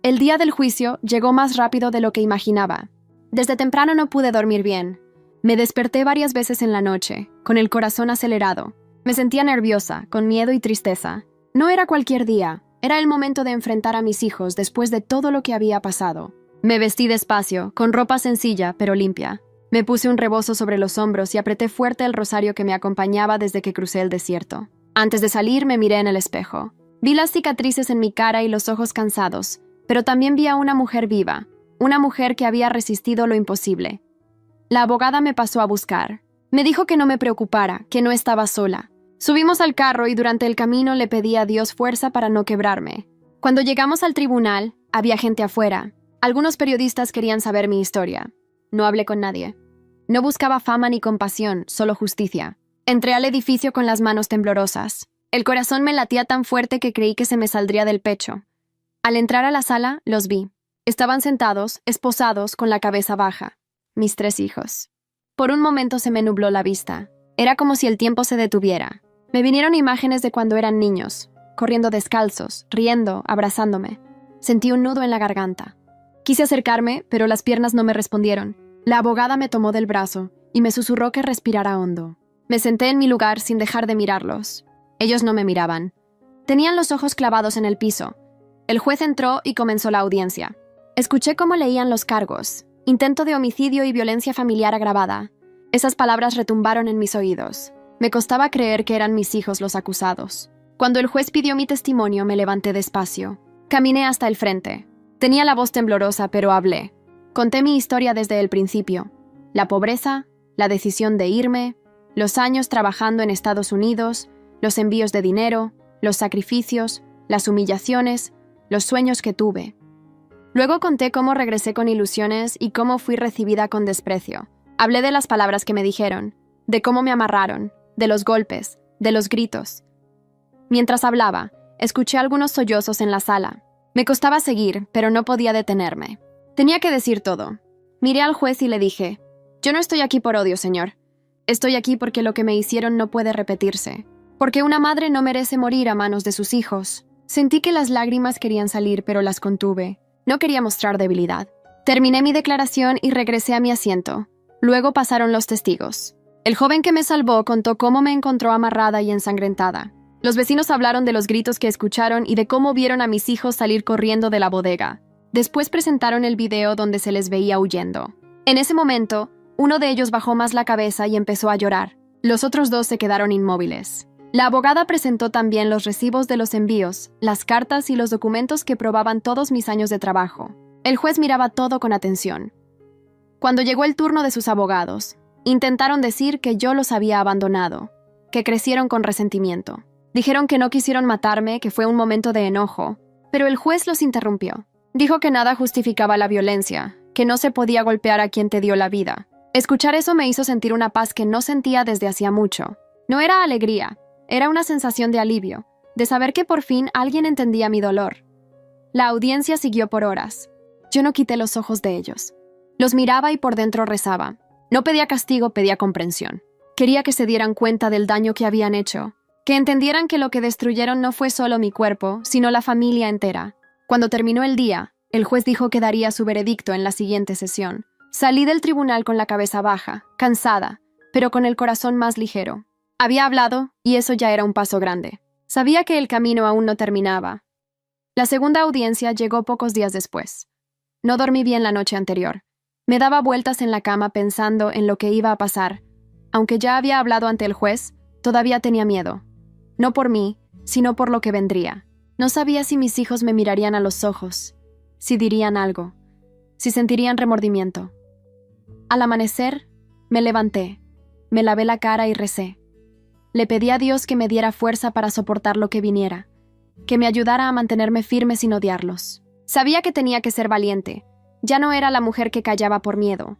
El día del juicio llegó más rápido de lo que imaginaba. Desde temprano no pude dormir bien. Me desperté varias veces en la noche, con el corazón acelerado. Me sentía nerviosa, con miedo y tristeza. No era cualquier día, era el momento de enfrentar a mis hijos después de todo lo que había pasado. Me vestí despacio, con ropa sencilla pero limpia. Me puse un rebozo sobre los hombros y apreté fuerte el rosario que me acompañaba desde que crucé el desierto. Antes de salir me miré en el espejo. Vi las cicatrices en mi cara y los ojos cansados, pero también vi a una mujer viva, una mujer que había resistido lo imposible. La abogada me pasó a buscar. Me dijo que no me preocupara, que no estaba sola. Subimos al carro y durante el camino le pedí a Dios fuerza para no quebrarme. Cuando llegamos al tribunal, había gente afuera. Algunos periodistas querían saber mi historia. No hablé con nadie. No buscaba fama ni compasión, solo justicia. Entré al edificio con las manos temblorosas. El corazón me latía tan fuerte que creí que se me saldría del pecho. Al entrar a la sala, los vi. Estaban sentados, esposados, con la cabeza baja. Mis 3 hijos. Por un momento se me nubló la vista. Era como si el tiempo se detuviera. Me vinieron imágenes de cuando eran niños, corriendo descalzos, riendo, abrazándome. Sentí un nudo en la garganta. Quise acercarme, pero las piernas no me respondieron. La abogada me tomó del brazo y me susurró que respirara hondo. Me senté en mi lugar sin dejar de mirarlos. Ellos no me miraban. Tenían los ojos clavados en el piso. El juez entró y comenzó la audiencia. Escuché cómo leían los cargos. Intento de homicidio y violencia familiar agravada. Esas palabras retumbaron en mis oídos. Me costaba creer que eran mis hijos los acusados. Cuando el juez pidió mi testimonio, me levanté despacio. Caminé hasta el frente. Tenía la voz temblorosa, pero hablé. Conté mi historia desde el principio. La pobreza, la decisión de irme, los años trabajando en Estados Unidos, los envíos de dinero, los sacrificios, las humillaciones, los sueños que tuve. Luego conté cómo regresé con ilusiones y cómo fui recibida con desprecio. Hablé de las palabras que me dijeron, de cómo me amarraron, de los golpes, de los gritos. Mientras hablaba, escuché algunos sollozos en la sala. Me costaba seguir, pero no podía detenerme. Tenía que decir todo. Miré al juez y le dije, «Yo no estoy aquí por odio, señor. Estoy aquí porque lo que me hicieron no puede repetirse. Porque una madre no merece morir a manos de sus hijos». Sentí que las lágrimas querían salir, pero las contuve. No quería mostrar debilidad. Terminé mi declaración y regresé a mi asiento. Luego pasaron los testigos. El joven que me salvó contó cómo me encontró amarrada y ensangrentada. Los vecinos hablaron de los gritos que escucharon y de cómo vieron a mis hijos salir corriendo de la bodega. Después presentaron el video donde se les veía huyendo. En ese momento, uno de ellos bajó más la cabeza y empezó a llorar. Los otros 2 se quedaron inmóviles. La abogada presentó también los recibos de los envíos, las cartas y los documentos que probaban todos mis años de trabajo. El juez miraba todo con atención. Cuando llegó el turno de sus abogados, intentaron decir que yo los había abandonado, que crecieron con resentimiento. Dijeron que no quisieron matarme, que fue un momento de enojo, pero el juez los interrumpió. Dijo que nada justificaba la violencia, que no se podía golpear a quien te dio la vida. Escuchar eso me hizo sentir una paz que no sentía desde hacía mucho. No era alegría. Era una sensación de alivio, de saber que por fin alguien entendía mi dolor. La audiencia siguió por horas. Yo no quité los ojos de ellos. Los miraba y por dentro rezaba. No pedía castigo, pedía comprensión. Quería que se dieran cuenta del daño que habían hecho, que entendieran que lo que destruyeron no fue solo mi cuerpo, sino la familia entera. Cuando terminó el día, el juez dijo que daría su veredicto en la siguiente sesión. Salí del tribunal con la cabeza baja, cansada, pero con el corazón más ligero. Había hablado, y eso ya era un paso grande. Sabía que el camino aún no terminaba. La segunda audiencia llegó pocos días después. No dormí bien la noche anterior. Me daba vueltas en la cama pensando en lo que iba a pasar. Aunque ya había hablado ante el juez, todavía tenía miedo. No por mí, sino por lo que vendría. No sabía si mis hijos me mirarían a los ojos, si dirían algo, si sentirían remordimiento. Al amanecer, me levanté, me lavé la cara y recé. Le pedí a Dios que me diera fuerza para soportar lo que viniera, que me ayudara a mantenerme firme sin odiarlos. Sabía que tenía que ser valiente. Ya no era la mujer que callaba por miedo.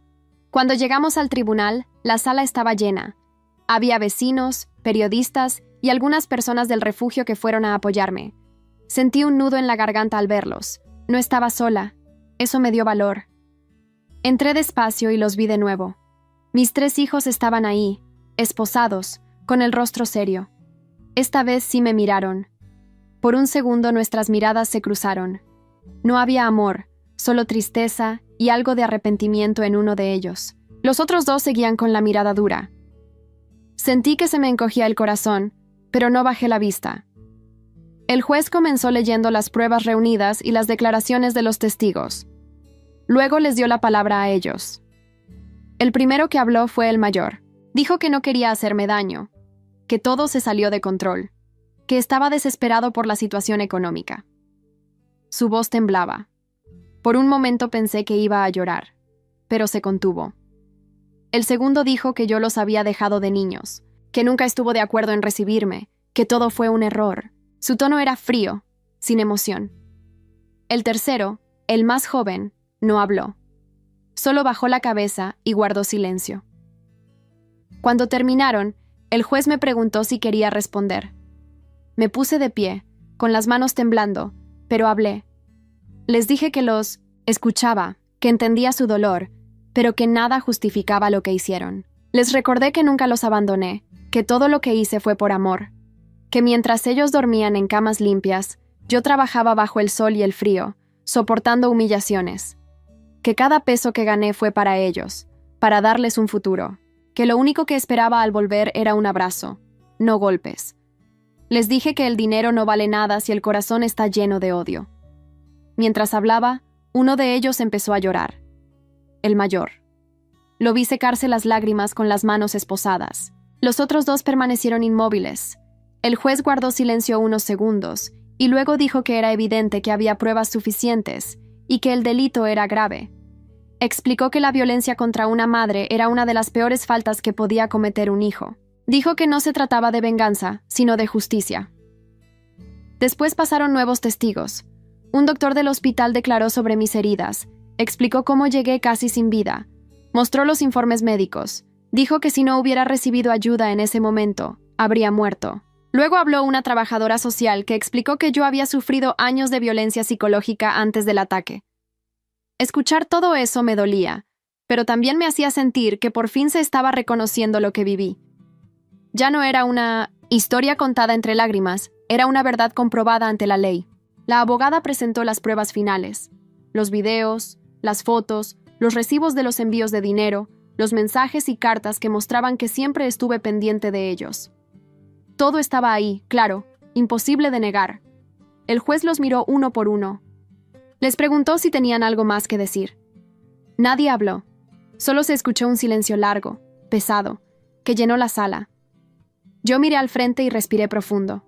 Cuando llegamos al tribunal, la sala estaba llena. Había vecinos, periodistas y algunas personas del refugio que fueron a apoyarme. Sentí un nudo en la garganta al verlos. No estaba sola. Eso me dio valor. Entré despacio y los vi de nuevo. Mis 3 hijos estaban ahí, esposados, con el rostro serio. Esta vez sí me miraron. Por un segundo nuestras miradas se cruzaron. No había amor, solo tristeza y algo de arrepentimiento en uno de ellos. Los otros 2 seguían con la mirada dura. Sentí que se me encogía el corazón, pero no bajé la vista. El juez comenzó leyendo las pruebas reunidas y las declaraciones de los testigos. Luego les dio la palabra a ellos. El primero que habló fue el mayor. Dijo que no quería hacerme daño, que todo se salió de control, que estaba desesperado por la situación económica. Su voz temblaba. Por un momento pensé que iba a llorar, pero se contuvo. El segundo dijo que yo los había dejado de niños, que nunca estuvo de acuerdo en recibirme, que todo fue un error. Su tono era frío, sin emoción. El tercero, el más joven, no habló. Solo bajó la cabeza y guardó silencio. Cuando terminaron, el juez me preguntó si quería responder. Me puse de pie, con las manos temblando, pero hablé. Les dije que los escuchaba, que entendía su dolor, pero que nada justificaba lo que hicieron. Les recordé que nunca los abandoné, que todo lo que hice fue por amor, que mientras ellos dormían en camas limpias, yo trabajaba bajo el sol y el frío, soportando humillaciones, que cada peso que gané fue para ellos, para darles un futuro, que lo único que esperaba al volver era un abrazo, no golpes. Les dije que el dinero no vale nada si el corazón está lleno de odio. Mientras hablaba, uno de ellos empezó a llorar. El mayor. Lo vi secarse las lágrimas con las manos esposadas. Los otros 2 permanecieron inmóviles. El juez guardó silencio unos segundos y luego dijo que era evidente que había pruebas suficientes y que el delito era grave. Explicó que la violencia contra una madre era una de las peores faltas que podía cometer un hijo. Dijo que no se trataba de venganza, sino de justicia. Después pasaron nuevos testigos. Un doctor del hospital declaró sobre mis heridas, explicó cómo llegué casi sin vida, mostró los informes médicos, dijo que si no hubiera recibido ayuda en ese momento, habría muerto. Luego habló una trabajadora social que explicó que yo había sufrido años de violencia psicológica antes del ataque. Escuchar todo eso me dolía, pero también me hacía sentir que por fin se estaba reconociendo lo que viví. Ya no era una historia contada entre lágrimas, era una verdad comprobada ante la ley. La abogada presentó las pruebas finales, los videos, las fotos, los recibos de los envíos de dinero, los mensajes y cartas que mostraban que siempre estuve pendiente de ellos. Todo estaba ahí, claro, imposible de negar. El juez los miró uno por uno. Les preguntó si tenían algo más que decir. Nadie habló. Solo se escuchó un silencio largo, pesado, que llenó la sala. Yo miré al frente y respiré profundo.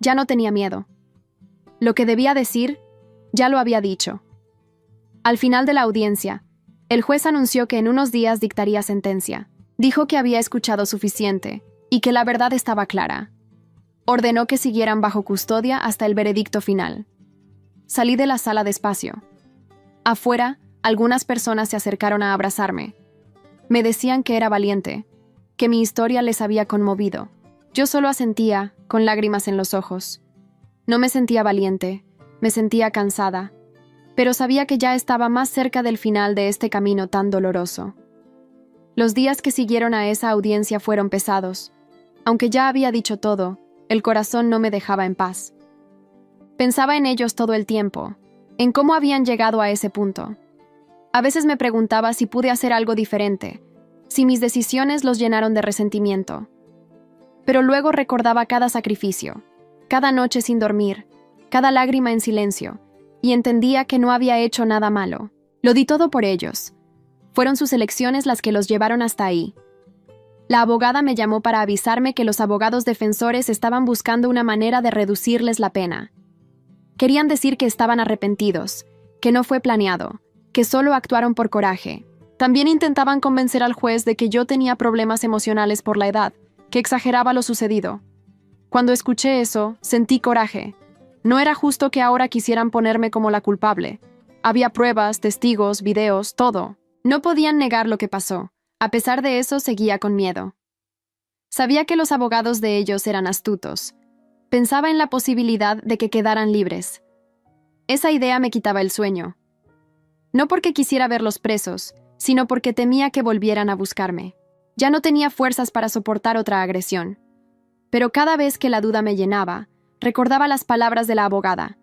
Ya no tenía miedo. Lo que debía decir, ya lo había dicho. Al final de la audiencia, el juez anunció que en unos días dictaría sentencia. Dijo que había escuchado suficiente y que la verdad estaba clara. Ordenó que siguieran bajo custodia hasta el veredicto final. Salí de la sala despacio. Afuera, algunas personas se acercaron a abrazarme. Me decían que era valiente, que mi historia les había conmovido. Yo solo asentía, con lágrimas en los ojos. No me sentía valiente, me sentía cansada, pero sabía que ya estaba más cerca del final de este camino tan doloroso. Los días que siguieron a esa audiencia fueron pesados. Aunque ya había dicho todo, el corazón no me dejaba en paz. Pensaba en ellos todo el tiempo, en cómo habían llegado a ese punto. A veces me preguntaba si pude hacer algo diferente, si mis decisiones los llenaron de resentimiento. Pero luego recordaba cada sacrificio, cada noche sin dormir, cada lágrima en silencio, y entendía que no había hecho nada malo. Lo di todo por ellos. Fueron sus elecciones las que los llevaron hasta ahí. La abogada me llamó para avisarme que los abogados defensores estaban buscando una manera de reducirles la pena. Querían decir que estaban arrepentidos, que no fue planeado, que solo actuaron por coraje. También intentaban convencer al juez de que yo tenía problemas emocionales por la edad, que exageraba lo sucedido. Cuando escuché eso, sentí coraje. No era justo que ahora quisieran ponerme como la culpable. Había pruebas, testigos, videos, todo. No podían negar lo que pasó. A pesar de eso, seguía con miedo. Sabía que los abogados de ellos eran astutos. Pensaba en la posibilidad de que quedaran libres. Esa idea me quitaba el sueño. No porque quisiera verlos presos, sino porque temía que volvieran a buscarme. Ya no tenía fuerzas para soportar otra agresión. Pero cada vez que la duda me llenaba, recordaba las palabras de la abogada.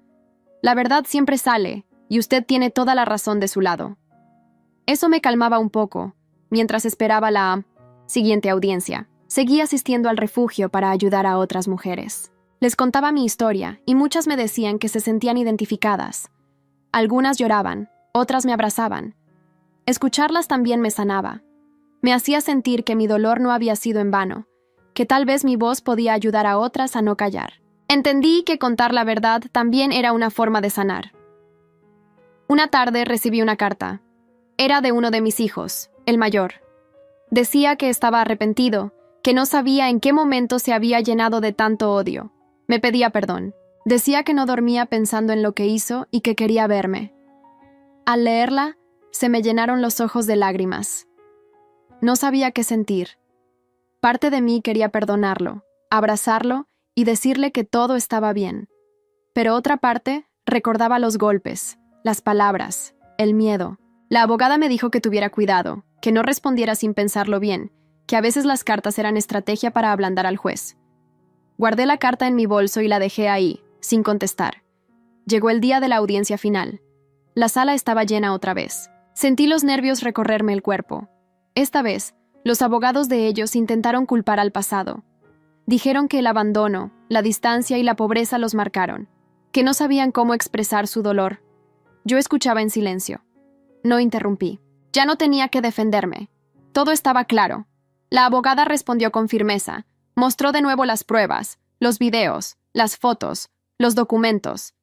La verdad siempre sale, y usted tiene toda la razón de su lado. Eso me calmaba un poco, mientras esperaba la siguiente audiencia. Seguí asistiendo al refugio para ayudar a otras mujeres. Les contaba mi historia, y muchas me decían que se sentían identificadas. Algunas lloraban, otras me abrazaban. Escucharlas también me sanaba. Me hacía sentir que mi dolor no había sido en vano, que tal vez mi voz podía ayudar a otras a no callar. Entendí que contar la verdad también era una forma de sanar. Una tarde recibí una carta. Era de uno de mis hijos, el mayor. Decía que estaba arrepentido, que no sabía en qué momento se había llenado de tanto odio. Me pedía perdón. Decía que no dormía pensando en lo que hizo y que quería verme. Al leerla, se me llenaron los ojos de lágrimas. No sabía qué sentir. Parte de mí quería perdonarlo, abrazarlo y decirle que todo estaba bien. Pero otra parte recordaba los golpes, las palabras, el miedo. La abogada me dijo que tuviera cuidado, que no respondiera sin pensarlo bien, que a veces las cartas eran estrategia para ablandar al juez. Guardé la carta en mi bolso y la dejé ahí, sin contestar. Llegó el día de la audiencia final. La sala estaba llena otra vez. Sentí los nervios recorrerme el cuerpo. Esta vez, los abogados de ellos intentaron culpar al pasado. Dijeron que el abandono, la distancia y la pobreza los marcaron, que no sabían cómo expresar su dolor. Yo escuchaba en silencio. No interrumpí. Ya no tenía que defenderme. Todo estaba claro. La abogada respondió con firmeza. Mostró de nuevo las pruebas, los videos, las fotos, los documentos.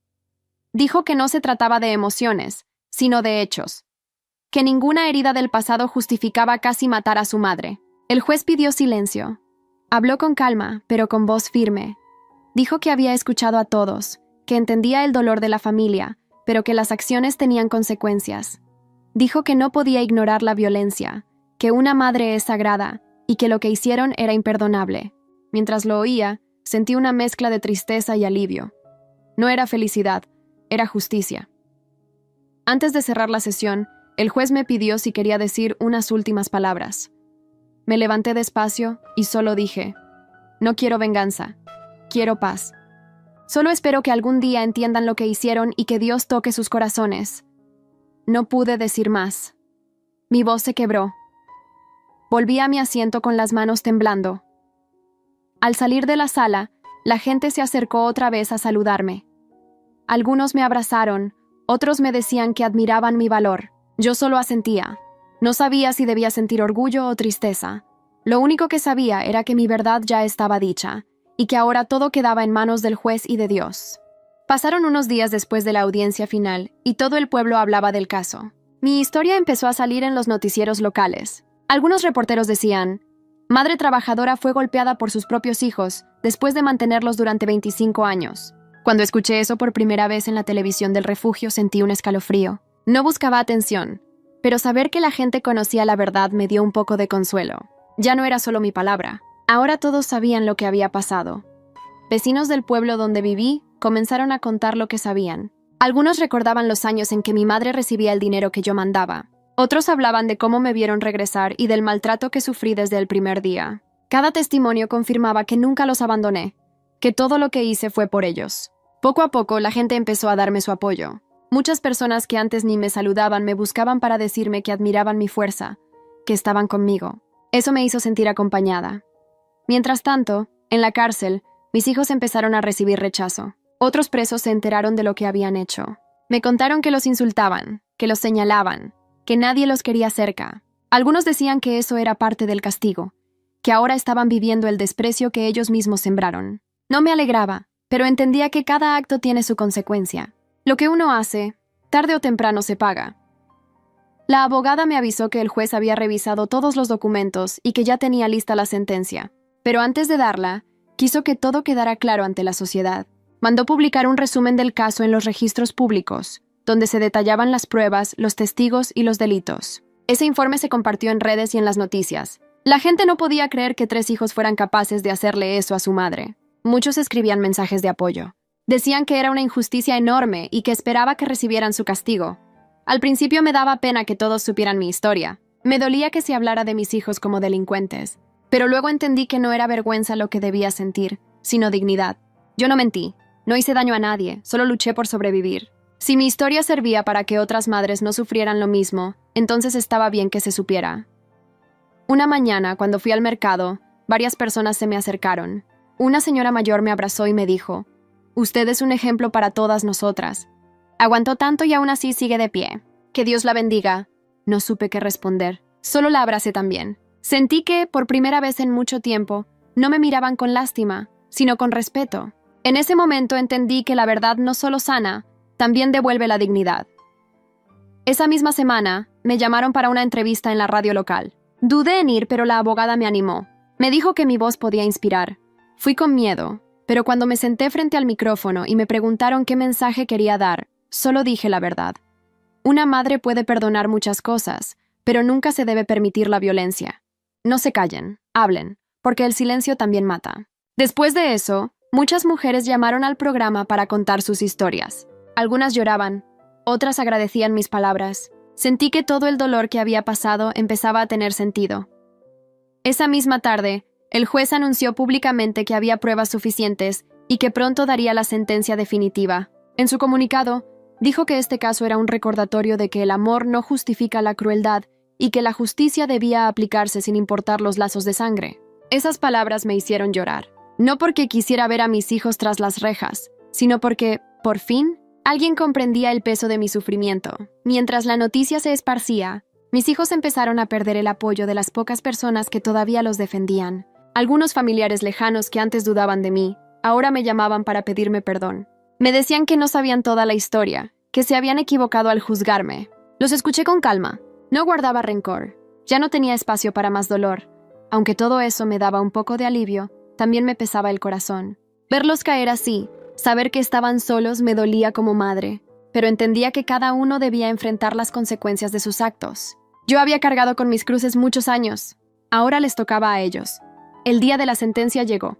Dijo que no se trataba de emociones, sino de hechos. Que ninguna herida del pasado justificaba casi matar a su madre. El juez pidió silencio. Habló con calma, pero con voz firme. Dijo que había escuchado a todos, que entendía el dolor de la familia, pero que las acciones tenían consecuencias. Dijo que no podía ignorar la violencia, que una madre es sagrada y que lo que hicieron era imperdonable. Mientras lo oía, sentí una mezcla de tristeza y alivio. No era felicidad, era justicia. Antes de cerrar la sesión, el juez me pidió si quería decir unas últimas palabras. Me levanté despacio y solo dije, no quiero venganza, quiero paz. Solo espero que algún día entiendan lo que hicieron y que Dios toque sus corazones. No pude decir más. Mi voz se quebró. Volví a mi asiento con las manos temblando. Al salir de la sala, la gente se acercó otra vez a saludarme. Algunos me abrazaron, otros me decían que admiraban mi valor. Yo solo asentía. No sabía si debía sentir orgullo o tristeza. Lo único que sabía era que mi verdad ya estaba dicha, y que ahora todo quedaba en manos del juez y de Dios. Pasaron unos días después de la audiencia final, y todo el pueblo hablaba del caso. Mi historia empezó a salir en los noticieros locales. Algunos reporteros decían, madre trabajadora fue golpeada por sus propios hijos después de mantenerlos durante 25 años. Cuando escuché eso por primera vez en la televisión del refugio sentí un escalofrío. No buscaba atención, pero saber que la gente conocía la verdad me dio un poco de consuelo. Ya no era solo mi palabra. Ahora todos sabían lo que había pasado. Vecinos del pueblo donde viví comenzaron a contar lo que sabían. Algunos recordaban los años en que mi madre recibía el dinero que yo mandaba. Otros hablaban de cómo me vieron regresar y del maltrato que sufrí desde el primer día. Cada testimonio confirmaba que nunca los abandoné, que todo lo que hice fue por ellos. Poco a poco la gente empezó a darme su apoyo. Muchas personas que antes ni me saludaban me buscaban para decirme que admiraban mi fuerza, que estaban conmigo. Eso me hizo sentir acompañada. Mientras tanto, en la cárcel, mis hijos empezaron a recibir rechazo. Otros presos se enteraron de lo que habían hecho. Me contaron que los insultaban, que los señalaban, que nadie los quería cerca. Algunos decían que eso era parte del castigo, que ahora estaban viviendo el desprecio que ellos mismos sembraron. No me alegraba, pero entendía que cada acto tiene su consecuencia. Lo que uno hace, tarde o temprano se paga. La abogada me avisó que el juez había revisado todos los documentos y que ya tenía lista la sentencia. Pero antes de darla, quiso que todo quedara claro ante la sociedad. Mandó publicar un resumen del caso en los registros públicos, donde se detallaban las pruebas, los testigos y los delitos. Ese informe se compartió en redes y en las noticias. La gente no podía creer que 3 hijos fueran capaces de hacerle eso a su madre. Muchos escribían mensajes de apoyo. Decían que era una injusticia enorme y que esperaba que recibieran su castigo. Al principio me daba pena que todos supieran mi historia. Me dolía que se hablara de mis hijos como delincuentes. Pero luego entendí que no era vergüenza lo que debía sentir, sino dignidad. Yo no mentí, no hice daño a nadie, solo luché por sobrevivir. Si mi historia servía para que otras madres no sufrieran lo mismo, entonces estaba bien que se supiera. Una mañana, cuando fui al mercado, varias personas se me acercaron. Una señora mayor me abrazó y me dijo: «Usted es un ejemplo para todas nosotras». Aguantó tanto y aún así sigue de pie. «Que Dios la bendiga». No supe qué responder. Solo la abracé también. Sentí que, por primera vez en mucho tiempo, no me miraban con lástima, sino con respeto. En ese momento entendí que la verdad no solo sana, también devuelve la dignidad. Esa misma semana, me llamaron para una entrevista en la radio local. Dudé en ir, pero la abogada me animó. Me dijo que mi voz podía inspirar. Fui con miedo, pero cuando me senté frente al micrófono y me preguntaron qué mensaje quería dar, solo dije la verdad. Una madre puede perdonar muchas cosas, pero nunca se debe permitir la violencia. No se callen, hablen, porque el silencio también mata. Después de eso, muchas mujeres llamaron al programa para contar sus historias. Algunas lloraban, otras agradecían mis palabras. Sentí que todo el dolor que había pasado empezaba a tener sentido. Esa misma tarde, el juez anunció públicamente que había pruebas suficientes y que pronto daría la sentencia definitiva. En su comunicado, dijo que este caso era un recordatorio de que el amor no justifica la crueldad y que la justicia debía aplicarse sin importar los lazos de sangre. Esas palabras me hicieron llorar. No porque quisiera ver a mis hijos tras las rejas, sino porque, por fin, alguien comprendía el peso de mi sufrimiento. Mientras la noticia se esparcía, mis hijos empezaron a perder el apoyo de las pocas personas que todavía los defendían. Algunos familiares lejanos que antes dudaban de mí, ahora me llamaban para pedirme perdón. Me decían que no sabían toda la historia, que se habían equivocado al juzgarme. Los escuché con calma. No guardaba rencor. Ya no tenía espacio para más dolor. Aunque todo eso me daba un poco de alivio, también me pesaba el corazón. Verlos caer así, saber que estaban solos, me dolía como madre, pero entendía que cada uno debía enfrentar las consecuencias de sus actos. Yo había cargado con mis cruces muchos años. Ahora les tocaba a ellos. El día de la sentencia llegó.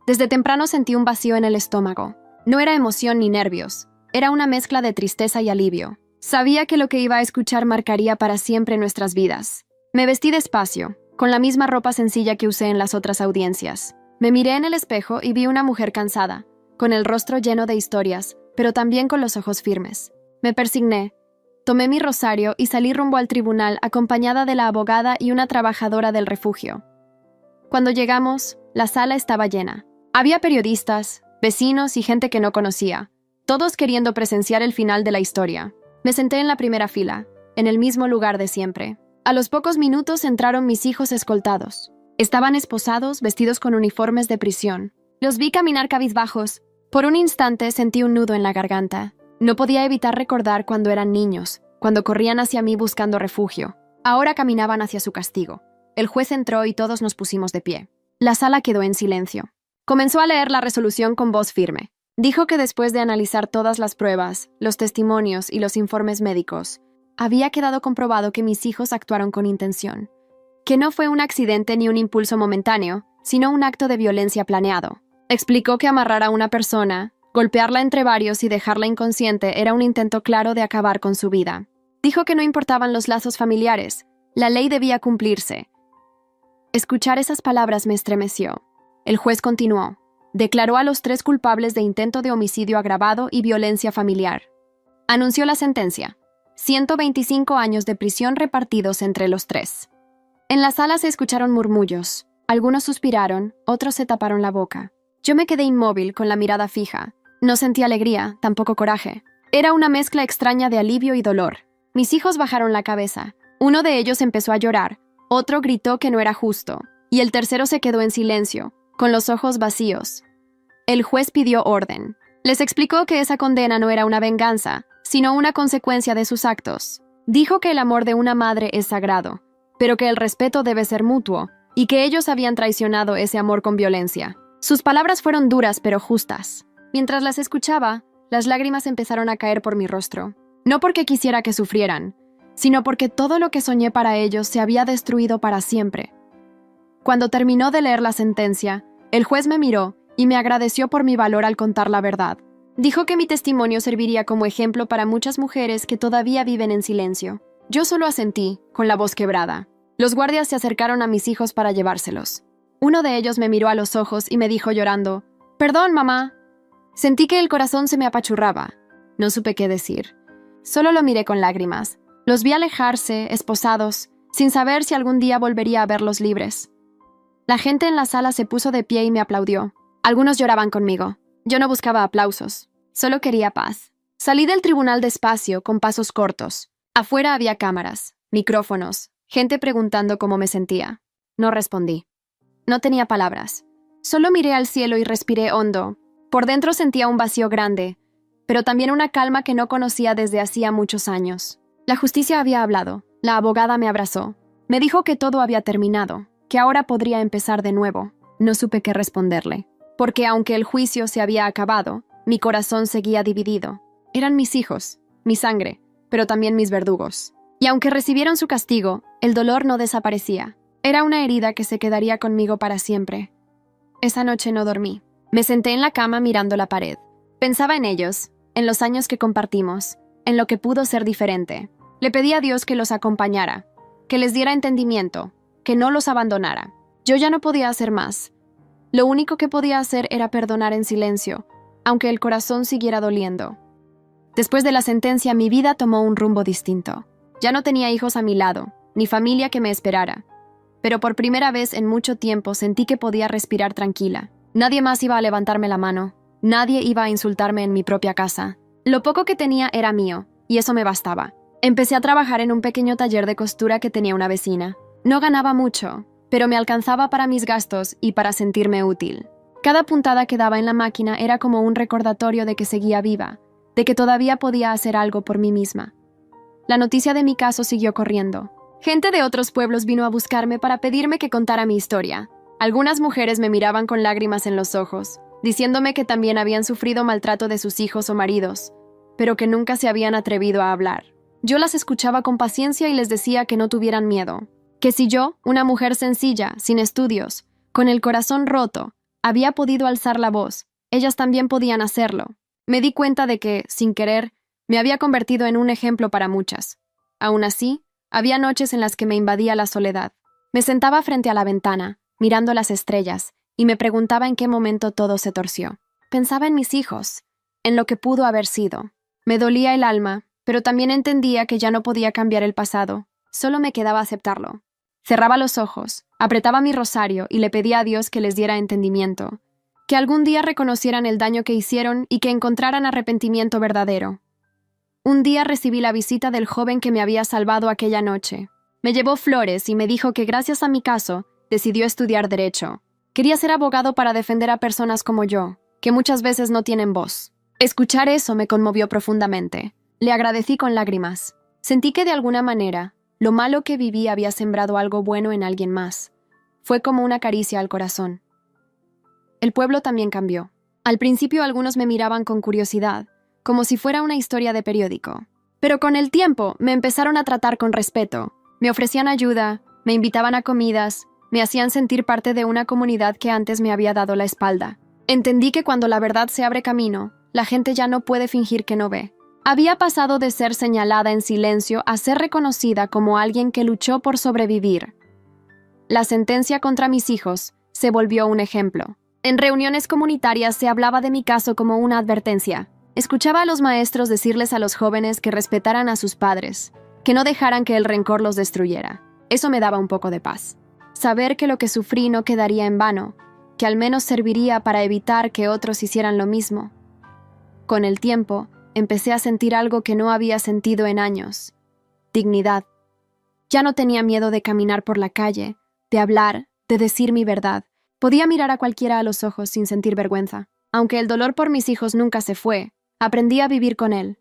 Desde temprano sentí un vacío en el estómago. No era emoción ni nervios. Era una mezcla de tristeza y alivio. Sabía que lo que iba a escuchar marcaría para siempre nuestras vidas. Me vestí despacio, con la misma ropa sencilla que usé en las otras audiencias. Me miré en el espejo y vi una mujer cansada, con el rostro lleno de historias, pero también con los ojos firmes. Me persigné, tomé mi rosario y salí rumbo al tribunal acompañada de la abogada y una trabajadora del refugio. Cuando llegamos, la sala estaba llena. Había periodistas, vecinos y gente que no conocía, todos queriendo presenciar el final de la historia. Me senté en la primera fila, en el mismo lugar de siempre. A los pocos minutos entraron mis hijos escoltados. Estaban esposados, vestidos con uniformes de prisión. Los vi caminar cabizbajos. Por un instante sentí un nudo en la garganta. No podía evitar recordar cuando eran niños, cuando corrían hacia mí buscando refugio. Ahora caminaban hacia su castigo. El juez entró y todos nos pusimos de pie. La sala quedó en silencio. Comenzó a leer la resolución con voz firme. Dijo que después de analizar todas las pruebas, los testimonios y los informes médicos, había quedado comprobado que mis hijos actuaron con intención. Que no fue un accidente ni un impulso momentáneo, sino un acto de violencia planeado. Explicó que amarrar a una persona, golpearla entre varios y dejarla inconsciente era un intento claro de acabar con su vida. Dijo que no importaban los lazos familiares, la ley debía cumplirse. Escuchar esas palabras me estremeció. El juez continuó. Declaró a los 3 culpables de intento de homicidio agravado y violencia familiar. Anunció la sentencia. 125 años de prisión repartidos entre los 3. En la sala se escucharon murmullos. Algunos suspiraron, otros se taparon la boca. Yo me quedé inmóvil, con la mirada fija. No sentí alegría, tampoco coraje. Era una mezcla extraña de alivio y dolor. Mis hijos bajaron la cabeza. Uno de ellos empezó a llorar, otro gritó que no era justo, y el tercero se quedó en silencio, con los ojos vacíos. El juez pidió orden. Les explicó que esa condena no era una venganza, sino una consecuencia de sus actos. Dijo que el amor de una madre es sagrado, pero que el respeto debe ser mutuo, y que ellos habían traicionado ese amor con violencia. Sus palabras fueron duras pero justas. Mientras las escuchaba, las lágrimas empezaron a caer por mi rostro. No porque quisiera que sufrieran, sino porque todo lo que soñé para ellos se había destruido para siempre. Cuando terminó de leer la sentencia, el juez me miró y me agradeció por mi valor al contar la verdad. Dijo que mi testimonio serviría como ejemplo para muchas mujeres que todavía viven en silencio. Yo solo asentí, con la voz quebrada. Los guardias se acercaron a mis hijos para llevárselos. Uno de ellos me miró a los ojos y me dijo llorando, «Perdón, mamá». Sentí que el corazón se me apachurraba. No supe qué decir. Solo lo miré con lágrimas. Los vi alejarse, esposados, sin saber si algún día volvería a verlos libres. La gente en la sala se puso de pie y me aplaudió. Algunos lloraban conmigo. Yo no buscaba aplausos. Solo quería paz. Salí del tribunal despacio, con pasos cortos. Afuera había cámaras, micrófonos, gente preguntando cómo me sentía. No respondí. No tenía palabras. Solo miré al cielo y respiré hondo. Por dentro sentía un vacío grande, pero también una calma que no conocía desde hacía muchos años. La justicia había hablado. La abogada me abrazó. Me dijo que todo había terminado, que ahora podría empezar de nuevo. No supe qué responderle, porque aunque el juicio se había acabado, mi corazón seguía dividido. Eran mis hijos, mi sangre, pero también mis verdugos. Y aunque recibieron su castigo, el dolor no desaparecía. Era una herida que se quedaría conmigo para siempre. Esa noche no dormí. Me senté en la cama mirando la pared. Pensaba en ellos, en los años que compartimos, en lo que pudo ser diferente. Le pedí a Dios que los acompañara, que les diera entendimiento, que no los abandonara. Yo ya no podía hacer más. Lo único que podía hacer era perdonar en silencio, aunque el corazón siguiera doliendo. Después de la sentencia, mi vida tomó un rumbo distinto. Ya no tenía hijos a mi lado, ni familia que me esperara. Pero por primera vez en mucho tiempo sentí que podía respirar tranquila. Nadie más iba a levantarme la mano. Nadie iba a insultarme en mi propia casa. Lo poco que tenía era mío, y eso me bastaba. Empecé a trabajar en un pequeño taller de costura que tenía una vecina. No ganaba mucho, pero me alcanzaba para mis gastos y para sentirme útil. Cada puntada que daba en la máquina era como un recordatorio de que seguía viva, de que todavía podía hacer algo por mí misma. La noticia de mi caso siguió corriendo. Gente de otros pueblos vino a buscarme para pedirme que contara mi historia. Algunas mujeres me miraban con lágrimas en los ojos, diciéndome que también habían sufrido maltrato de sus hijos o maridos, pero que nunca se habían atrevido a hablar. Yo las escuchaba con paciencia y les decía que no tuvieran miedo, que si yo, una mujer sencilla, sin estudios, con el corazón roto, había podido alzar la voz, ellas también podían hacerlo. Me di cuenta de que, sin querer, me había convertido en un ejemplo para muchas. Aún así, había noches en las que me invadía la soledad. Me sentaba frente a la ventana, mirando las estrellas, y me preguntaba en qué momento todo se torció. Pensaba en mis hijos, en lo que pudo haber sido. Me dolía el alma, pero también entendía que ya no podía cambiar el pasado, solo me quedaba aceptarlo. Cerraba los ojos, apretaba mi rosario y le pedía a Dios que les diera entendimiento, que algún día reconocieran el daño que hicieron y que encontraran arrepentimiento verdadero. Un día recibí la visita del joven que me había salvado aquella noche. Me llevó flores y me dijo que gracias a mi caso, decidió estudiar Derecho. Quería ser abogado para defender a personas como yo, que muchas veces no tienen voz. Escuchar eso me conmovió profundamente. Le agradecí con lágrimas. Sentí que de alguna manera, lo malo que viví había sembrado algo bueno en alguien más. Fue como una caricia al corazón. El pueblo también cambió. Al principio algunos me miraban con curiosidad, como si fuera una historia de periódico. Pero con el tiempo me empezaron a tratar con respeto. Me ofrecían ayuda, me invitaban a comidas, me hacían sentir parte de una comunidad que antes me había dado la espalda. Entendí que cuando la verdad se abre camino, la gente ya no puede fingir que no ve. Había pasado de ser señalada en silencio a ser reconocida como alguien que luchó por sobrevivir. La sentencia contra mis hijos se volvió un ejemplo. En reuniones comunitarias se hablaba de mi caso como una advertencia. Escuchaba a los maestros decirles a los jóvenes que respetaran a sus padres, que no dejaran que el rencor los destruyera. Eso me daba un poco de paz. Saber que lo que sufrí no quedaría en vano, que al menos serviría para evitar que otros hicieran lo mismo. Con el tiempo, empecé a sentir algo que no había sentido en años: dignidad. Ya no tenía miedo de caminar por la calle, de hablar, de decir mi verdad. Podía mirar a cualquiera a los ojos sin sentir vergüenza. Aunque el dolor por mis hijos nunca se fue, aprendí a vivir con él.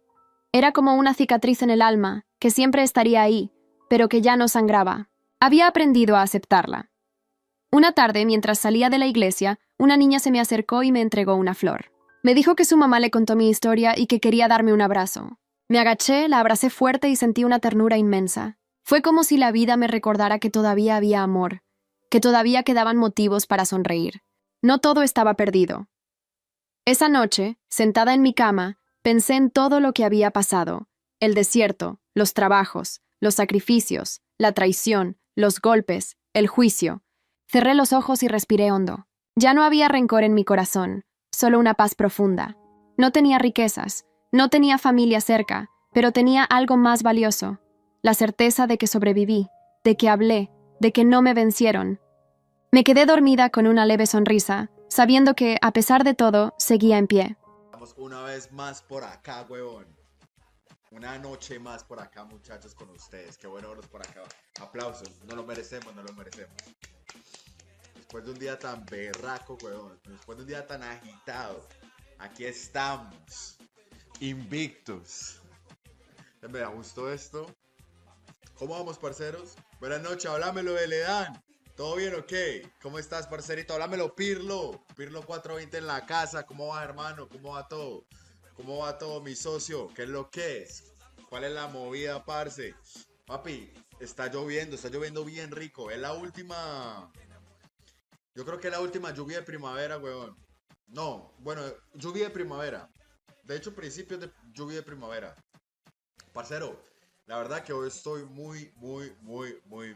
Era como una cicatriz en el alma, que siempre estaría ahí, pero que ya no sangraba. Había aprendido a aceptarla. Una tarde, mientras salía de la iglesia, una niña se me acercó y me entregó una flor. Me dijo que su mamá le contó mi historia y que quería darme un abrazo. Me agaché, la abracé fuerte y sentí una ternura inmensa. Fue como si la vida me recordara que todavía había amor, que todavía quedaban motivos para sonreír. No todo estaba perdido. Esa noche, sentada en mi cama, pensé en todo lo que había pasado: el desierto, los trabajos, los sacrificios, la traición, los golpes, el juicio. Cerré los ojos y respiré hondo. Ya no había rencor en mi corazón, solo una paz profunda. No tenía riquezas, no tenía familia cerca, pero tenía algo más valioso: la certeza de que sobreviví, de que hablé, de que no me vencieron. Me quedé dormida con una leve sonrisa, sabiendo que, a pesar de todo, seguía en pie. Estamos una vez más por acá, huevón. Una noche más por acá, muchachos, con ustedes. Qué bueno verlos por acá. Aplausos. No lo merecemos, no lo merecemos. Después de un día tan berraco, huevón. Después de un día tan agitado. Aquí estamos. Invictos. Me da gusto esto. ¿Cómo vamos, parceros? Buenas noches, háblamelo de Ledán. ¿Todo bien o qué? ¿Cómo estás, parcerito? Háblamelo, Pirlo. Pirlo 420 en la casa. ¿Cómo va, hermano? ¿Cómo va todo? ¿Cómo va todo, mi socio? ¿Qué es lo que es? ¿Cuál es la movida, parce? Papi, está lloviendo bien rico. Es la última... Yo creo que es la última lluvia de primavera, weón. No, bueno, lluvia de primavera. De hecho, principios de lluvia de primavera. Parcero, la verdad que hoy estoy muy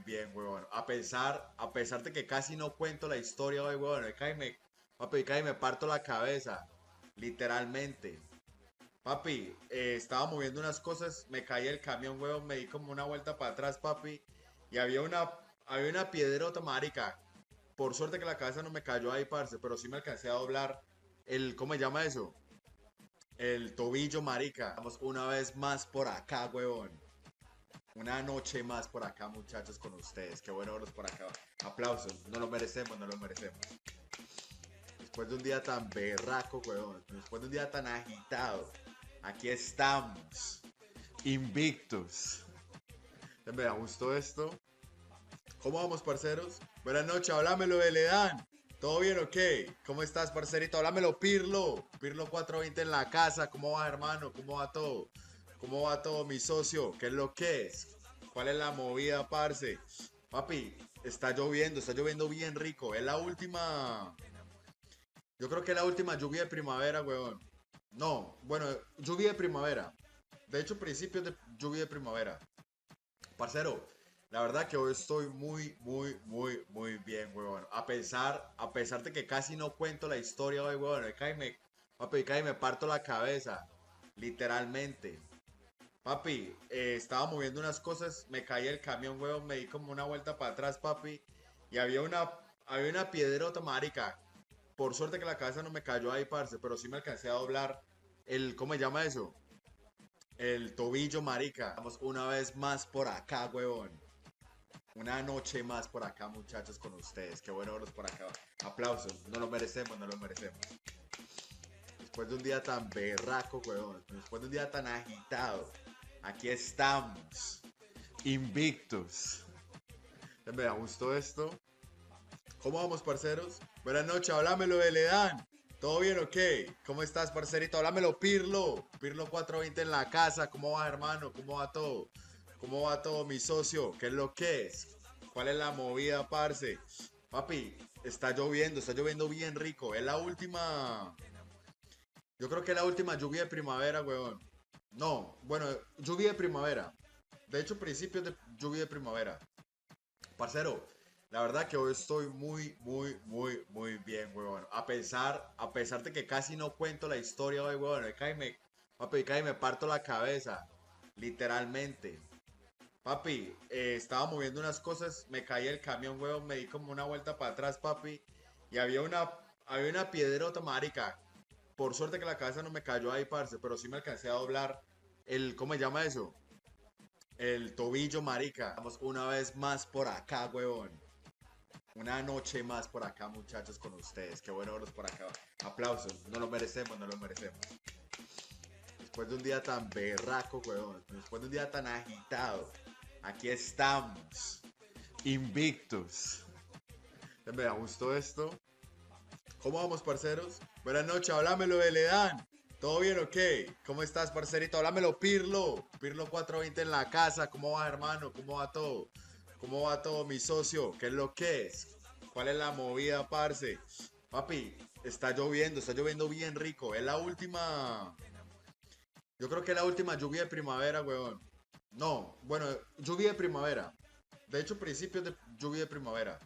bien, weón. A pesar de que casi no cuento la historia hoy, weón. Papi, me parto la cabeza. Literalmente. Papi, estaba moviendo unas cosas, me caí el camión, weón, me di como una vuelta para atrás, papi. Y había una piedrota, marica. Por suerte que la cabeza no me cayó ahí, parce, pero sí me alcancé a doblar ¿cómo se llama eso? El tobillo, marica. Vamos una vez más por acá, weón. Una noche más por acá, muchachos, con ustedes. Qué bueno verlos por acá. Aplausos. No lo merecemos, no lo merecemos. Después de un día tan berraco, weón. Después de un día tan agitado. Aquí estamos. Invictos. Me da gusto esto. ¿Cómo vamos, parceros? Buenas noches, háblamelo de Ledán. ¿Todo bien o qué? ¿Cómo estás, parcerito? Háblamelo, Pirlo. Pirlo 420 en la casa. ¿Cómo va, hermano? ¿Cómo va todo? ¿Cómo va todo, mi socio? ¿Qué es lo que es? ¿Cuál es la movida, parce? Papi, está lloviendo bien rico. Es la última... Yo creo que es la última lluvia de primavera, weón. No, bueno, lluvia de primavera. De hecho, principios de lluvia de primavera. Parcero, la verdad que hoy estoy muy bien, weón. A pesar de que casi no cuento la historia hoy, weón. Papi, me parto la cabeza. Literalmente. Papi, estaba moviendo unas cosas, me caí el camión, weón, me di como una vuelta para atrás, papi. Y había una piedrota, marica. Por suerte que la cabeza no me cayó ahí, parce, pero sí me alcancé a doblar ¿cómo se llama eso? El tobillo, marica. Vamos una vez más por acá, huevón. Una noche más por acá, muchachos, con ustedes. Qué bueno verlos por acá. Aplausos. No lo merecemos, no lo merecemos. Después de un día tan berraco, huevón. Después de un día tan agitado. Aquí estamos. Invictos. Me da gusto esto. ¿Cómo vamos, parceros? Buenas noches, háblamelo de Ledán. ¿Todo bien o qué? ¿Cómo estás, parcerito? Háblamelo, Pirlo. Pirlo 420 en la casa. ¿Cómo va, hermano? ¿Cómo va todo? ¿Cómo va todo, mi socio? ¿Qué es lo que es? ¿Cuál es la movida, parce? Papi, está lloviendo bien rico. Es la última... Yo creo que es la última lluvia de primavera, weón. No, bueno, lluvia de primavera. De hecho, principios de lluvia de primavera. Parcero, la verdad que hoy estoy muy bien, weón. A pesar de que casi no cuento la historia hoy, weón. Papi, me parto la cabeza. Literalmente. Papi, estaba moviendo unas cosas, me caí el camión, weón, me di como una vuelta para atrás, papi. Y había una piedrota, marica. Por suerte que la cabeza no me cayó ahí, parce, pero sí me alcancé a doblar ¿cómo se llama eso? El tobillo, marica. Vamos una vez más por acá, weón. Una noche más por acá, muchachos, con ustedes. Qué bueno verlos por acá. Aplausos. No lo merecemos, no lo merecemos. Después de un día tan berraco, weón. Después de un día tan agitado. Aquí estamos. Invictos. Me da gusto esto. ¿Cómo vamos, parceros? Buenas noches, háblamelo de Ledán. ¿Todo bien o qué? ¿Cómo estás, parcerito? Háblamelo, Pirlo. Pirlo 420 en la casa. ¿Cómo va, hermano? ¿Cómo va todo? ¿Cómo va todo, mi socio? ¿Qué es lo que es? ¿Cuál es la movida, parce? Papi, está lloviendo bien rico. Es la última. Yo creo que es la última lluvia de primavera, weón. No, bueno, lluvia de primavera. De hecho, principios de lluvia de primavera.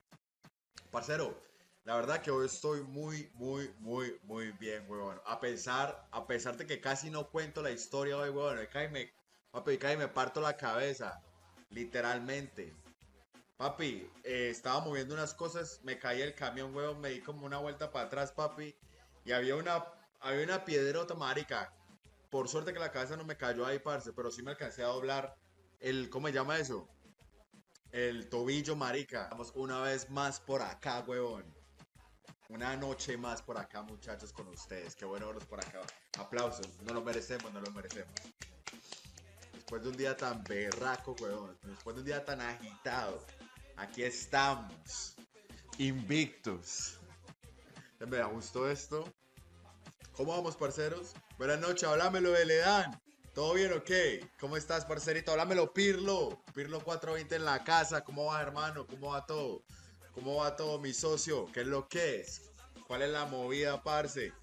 Parcero, la verdad que hoy estoy muy bien, huevón. A pesar de que casi no cuento la historia hoy, huevón. Papi, cae me parto la cabeza. Literalmente. Papi, estaba moviendo unas cosas, me caí el camión, huevón, me di como una vuelta para atrás, papi. Y había una piedrota, marica. Por suerte que la cabeza no me cayó ahí, parce, pero sí me alcancé a doblar ¿cómo se llama eso? El tobillo, marica. Vamos una vez más por acá, huevón. Una noche más por acá, muchachos, con ustedes. Qué bueno verlos por acá. Aplausos. No lo merecemos, no lo merecemos. Después de un día tan berraco, huevón. Después de un día tan agitado. Aquí estamos. Invictus. Me gustó esto. ¿Cómo vamos, parceros? Buenas noches, háblamelo de Ledán. ¿Todo bien o qué? ¿Cómo estás, parcerito? Háblamelo, Pirlo. Pirlo 420 en la casa. ¿Cómo va, hermano? ¿Cómo va todo? ¿Cómo va todo, mi socio? ¿Qué es lo que es? ¿Cuál es la movida, parce?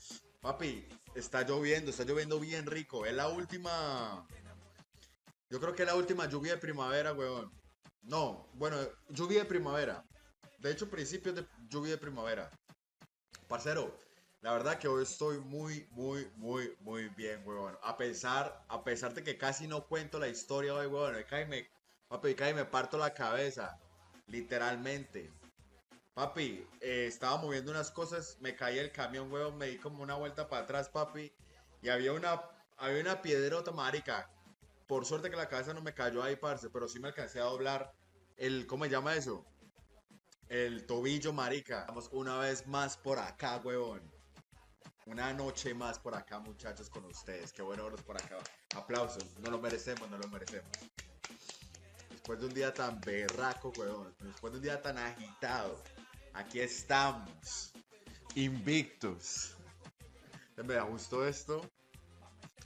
Papi, está lloviendo bien rico. Es la última. Yo creo que es la última lluvia de primavera, weón. No, bueno, lluvia de primavera. De hecho, principios de lluvia de primavera. Parcero, la verdad que hoy estoy muy bien, weón. A pesar de que casi no cuento la historia hoy, weón. Papi, cae me parto la cabeza. Literalmente. Papi, estaba moviendo unas cosas, me caí el camión, weón, me di como una vuelta para atrás, papi. Y había una piedrota, marica. Por suerte que la cabeza no me cayó ahí, parce, pero sí me alcancé a doblar ¿cómo se llama eso? El tobillo, marica. Vamos una vez más por acá, huevón. Una noche más por acá, muchachos, con ustedes. Qué bueno verlos por acá. Aplausos. No lo merecemos, no lo merecemos. Después de un día tan berraco, huevón. Después de un día tan agitado. Aquí estamos. Invictus. Me gustó esto.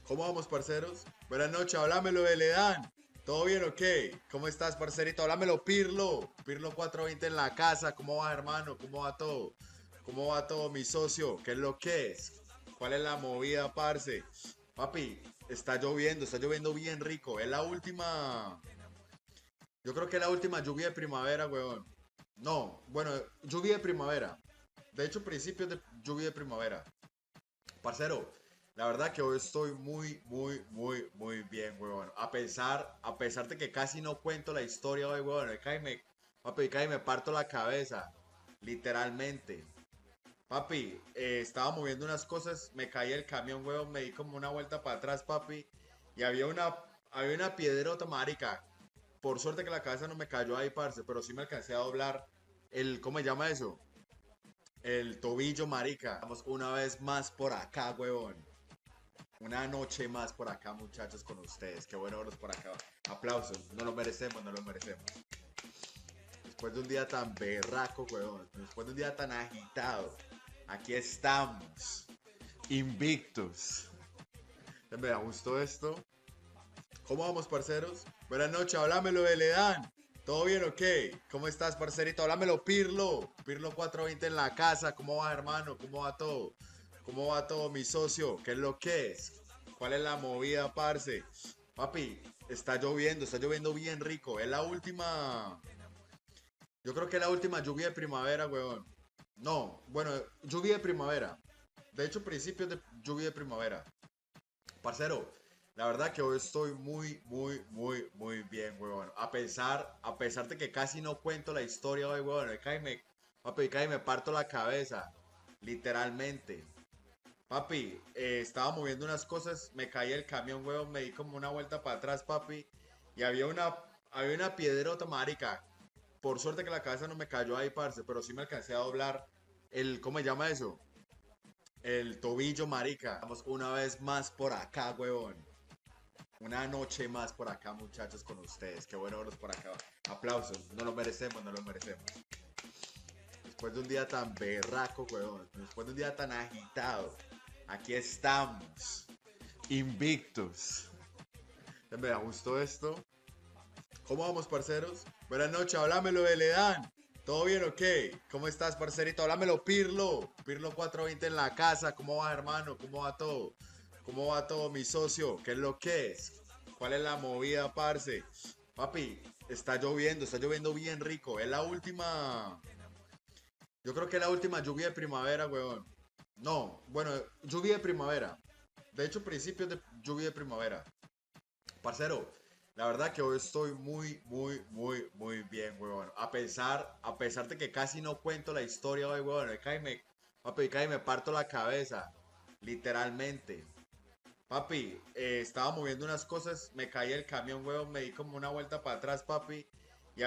¿Cómo vamos, parceros? Buenas noches, háblamelo de Ledán. ¿Todo bien o qué? ¿Cómo estás, parcerito? Háblamelo, Pirlo. Pirlo 420 en la casa. ¿Cómo va, hermano? ¿Cómo va todo? ¿Cómo va todo, mi socio? ¿Qué es lo que es? ¿Cuál es la movida, parce? Papi, está lloviendo bien rico. Es la última. Yo creo que es la última lluvia de primavera, weón. No, bueno, lluvia de primavera. De hecho, principios de lluvia de primavera. Parcero, la verdad que hoy estoy muy bien, huevón. A pesar de que casi no cuento la historia hoy, huevón. Papi, cae me parto la cabeza. Literalmente. Papi, estaba moviendo unas cosas, me caí el camión, huevón, me di como una vuelta para atrás, papi. Y había una piedrota, marica. Por suerte que la cabeza no me cayó ahí, parce, pero sí me alcancé a doblar ¿cómo se llama eso? El tobillo, marica. Vamos una vez más por acá, huevón. Una noche más por acá, muchachos, con ustedes. Qué bueno verlos por acá. Aplausos. No lo merecemos, no lo merecemos. Después de un día tan berraco, huevón. Después de un día tan agitado. Aquí estamos. Invictus. Me gustó esto. ¿Cómo vamos, parceros? Buenas noches, háblamelo de Ledán. ¿Todo bien o qué? ¿Cómo estás, parcerito? Háblamelo, Pirlo. Pirlo 420 en la casa. ¿Cómo va, hermano? ¿Cómo va todo? ¿Cómo va todo, mi socio? ¿Qué es lo que es? ¿Cuál es la movida, parce? Papi, está lloviendo bien rico. Es la última. Yo creo que es la última lluvia de primavera, weón. No, bueno, lluvia de primavera. De hecho, principios de lluvia de primavera. Parcero, la verdad que hoy estoy muy bien, weón. A pesar de que casi no cuento la historia hoy, weón. Papi, cae me parto la cabeza. Literalmente. Papi, estaba moviendo unas cosas, me caí el camión, weón, me di como una vuelta para atrás, papi. Y había una piedrota, marica. Por suerte que la cabeza no me cayó ahí, parce, pero sí me alcancé a doblar ¿cómo se llama eso? El tobillo, marica. Vamos una vez más por acá, huevón. Una noche más por acá, muchachos, con ustedes. Qué bueno verlos por acá. Aplausos. No lo merecemos, no lo merecemos. Después de un día tan berraco, huevón. Después de un día tan agitado. Aquí estamos. Invictus. Me gustó esto. ¿Cómo vamos, parceros? Buenas noches, háblamelo de Ledan. ¿Todo bien o qué? ¿Cómo estás, parcerito? Háblamelo, Pirlo. Pirlo 420 en la casa. ¿Cómo va, hermano? ¿Cómo va todo? ¿Cómo va todo, mi socio? ¿Qué es lo que es? ¿Cuál es la movida, parce? Papi, está lloviendo bien rico. Es la última... Yo creo que es la última lluvia de primavera, weón. No, bueno, lluvia de primavera. De hecho, principios de lluvia de primavera. Parcero, la verdad que hoy estoy muy bien, weón. A pesar de que casi no cuento la historia hoy, weón. Papi, me parto la cabeza. Literalmente. Papi, estaba moviendo unas cosas, me caí el camión, weón, me di como una vuelta para atrás, papi.